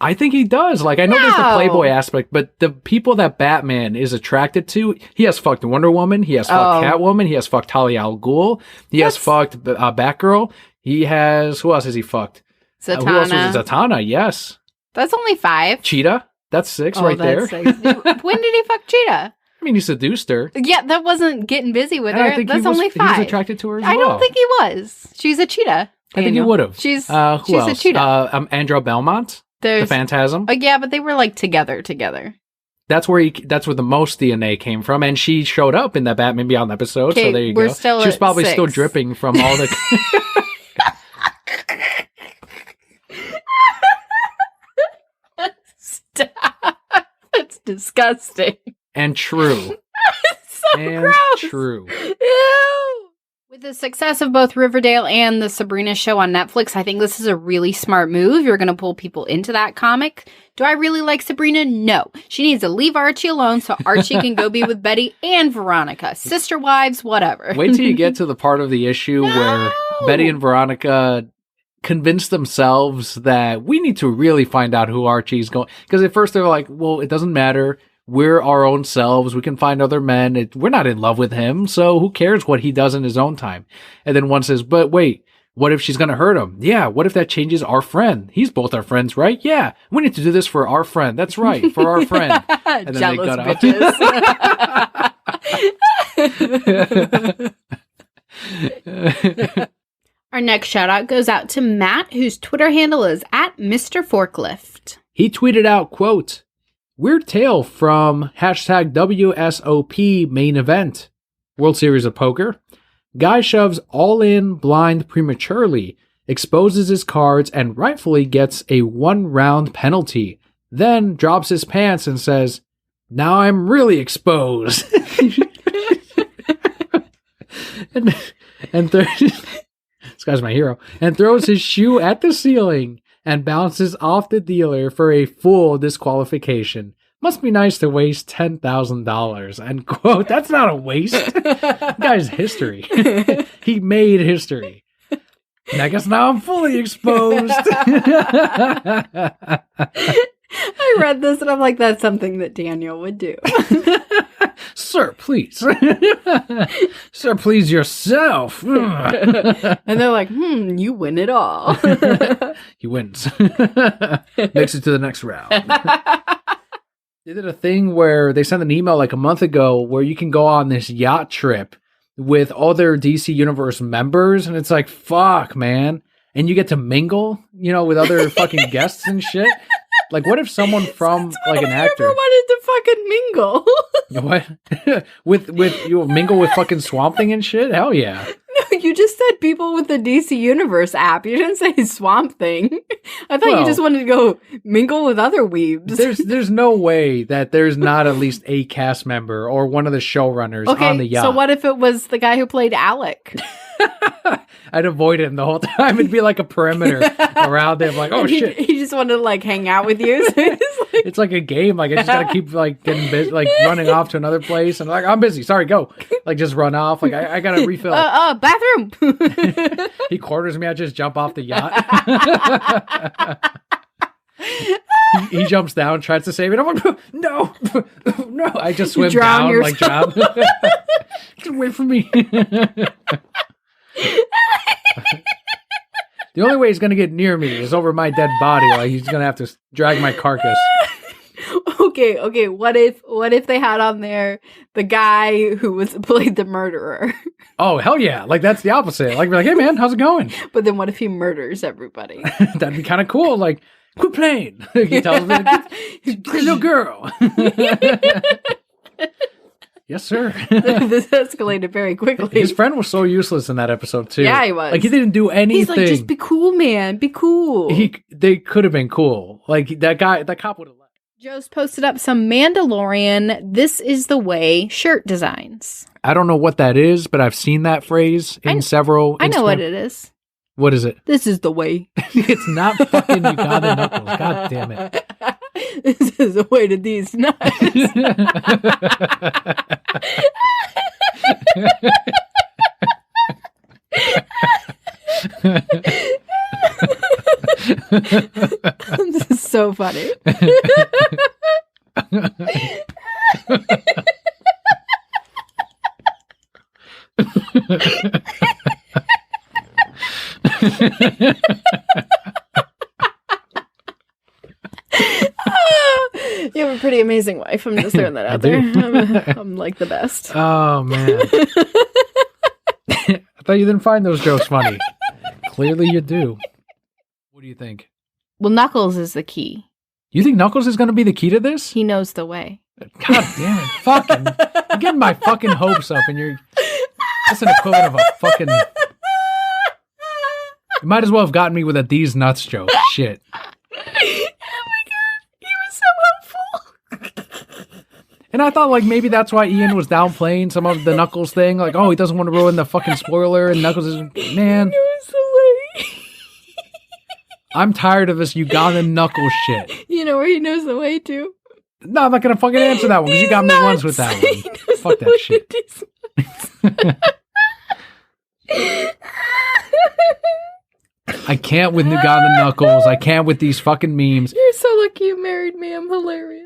I think he does. Like, I know there's the Playboy aspect, but the people that Batman is attracted to, he has fucked Wonder Woman, he has fucked Catwoman, he has fucked Talia al Ghul, he has fucked Batgirl, he has, who else has he fucked? Zatanna. Who else was it? Zatanna, yes. That's only 5. Cheetah, that's 6 right that's there. 6. When did he fuck Cheetah? I mean, he seduced her. Yeah, that wasn't getting busy with And I her. think That's he was, only he was 5. attracted to her as I well. don't think he was. She's a cheetah. I think he Daniel. would have. She's Who a else? cheetah. Andrew Belmont, the Phantasm. Yeah, but they were like together. That's where the most DNA came from, and she showed up in that Batman Beyond episode. Okay, So there you we're go. still She was at probably 6. still dripping from all the. Stop. That's disgusting. And true. So And gross. true. Ew. With the success of both Riverdale and the Sabrina show on Netflix, I think this is a really smart move. You're going to pull people into that comic. Do I really like Sabrina? No. She needs to leave Archie alone so Archie can go be with Betty and Veronica. Sister wives, whatever. Wait till you get to the part of the issue where Betty and Veronica convince themselves that we need to really find out who Archie's going. Because at first they're like, well, it doesn't matter. We're our own selves. We can find other men. We're not in love with him. So who cares what he does in his own time? And then one says, but wait, what if she's going to hurt him? Yeah. What if that changes our friend? He's both our friends, right? Yeah. We need to do this for our friend. That's right. For our friend. And then Jealous they got bitches. Our next shout out goes out to Matt, whose Twitter handle is @Mr. Forklift. He tweeted out, quote, "Weird tale from hashtag WSOP main event. World Series of Poker. Guy shoves all in blind prematurely, exposes his cards, and rightfully gets a 1-round penalty. Then drops his pants and says, 'Now I'm really exposed.' and this guy's my hero. And throws his shoe at the ceiling and bounces off the dealer for a full disqualification. Must be nice to waste $10,000. End quote. That's not a waste. That guy's history. He made history. And I guess now I'm fully exposed. I read this and I'm like, that's something that Daniel would do. Sir, please. Sir, please yourself. And they're like, you win it all. He wins. Makes it to the next round. They did a thing where they sent an email like a month ago where you can go on this yacht trip with other DC Universe members, and it's like, fuck, man. And you get to mingle, with other fucking guests and shit. Like, what if someone from like an actor ever wanted to fucking mingle? What? with you mingle with fucking Swamp Thing and shit? Hell yeah. No, you just said people with the DC Universe app. You didn't say Swamp Thing. I thought you just wanted to go mingle with other weebs. There's no way that there's not at least a cast member or one of the showrunners on the yacht. So what if it was the guy who played Alec? I'd avoid him the whole time. It'd be like a perimeter around him. Like, oh shit. He just wanted to like hang out with you. So it's like a game. Like I just gotta keep like getting busy, like running off to another place. And like, I'm busy. Sorry, go. Like just run off. Like I gotta refill. Bathroom. He corners me. I just jump off the yacht. He jumps down, tries to save it. I'm like, no. I just swim down, yourself. like drown. Get away from me. The only way he's gonna get near me is over my dead body. Like he's gonna have to drag my carcass. Okay. What if they had on there the guy who played the murderer? Oh hell yeah! Like that's the opposite. Like be like, hey man, how's it going? But then what if he murders everybody? That'd be kind of cool. Like, quit playing. He tells me, little girl. Yes, sir. This escalated very quickly. His friend was so useless in that episode too. Yeah, he was. Like he didn't do anything. He's like, just be cool, man. Be cool. They could have been cool. Like that cop would have left. Joe's posted up some Mandalorian "This is the way" shirt designs. I don't know what that is, but I've seen that phrase in several. I know what it is. What is it? This is the way. It's not fucking you got the knuckles. God damn it. This is the way to these nuts. This is so funny. You have a pretty amazing wife. I'm just throwing that out there. I'm like the best. Oh, man. I thought you didn't find those jokes funny. Clearly you do. What do you think? Well, Knuckles is the key. You think Knuckles is going to be the key to this? He knows the way. God damn it. Fucking. You're getting my fucking hopes up and that's an equivalent of a fucking. You might as well have gotten me with a these nuts joke. Shit. Oh my god. He was so helpful. And I thought, like, maybe that's why Ian was downplaying some of the Knuckles thing. Like, oh, he doesn't want to ruin the fucking spoiler. And Knuckles is, man. He knows the way. I'm tired of this Ugandan Knuckles shit. You know where he knows the way to? No, I'm not going to fucking answer that one because you got me once with that one. Fuck that shit. I can't with Ugandan Knuckles. I can't with these fucking memes. You're so lucky you married me. I'm hilarious.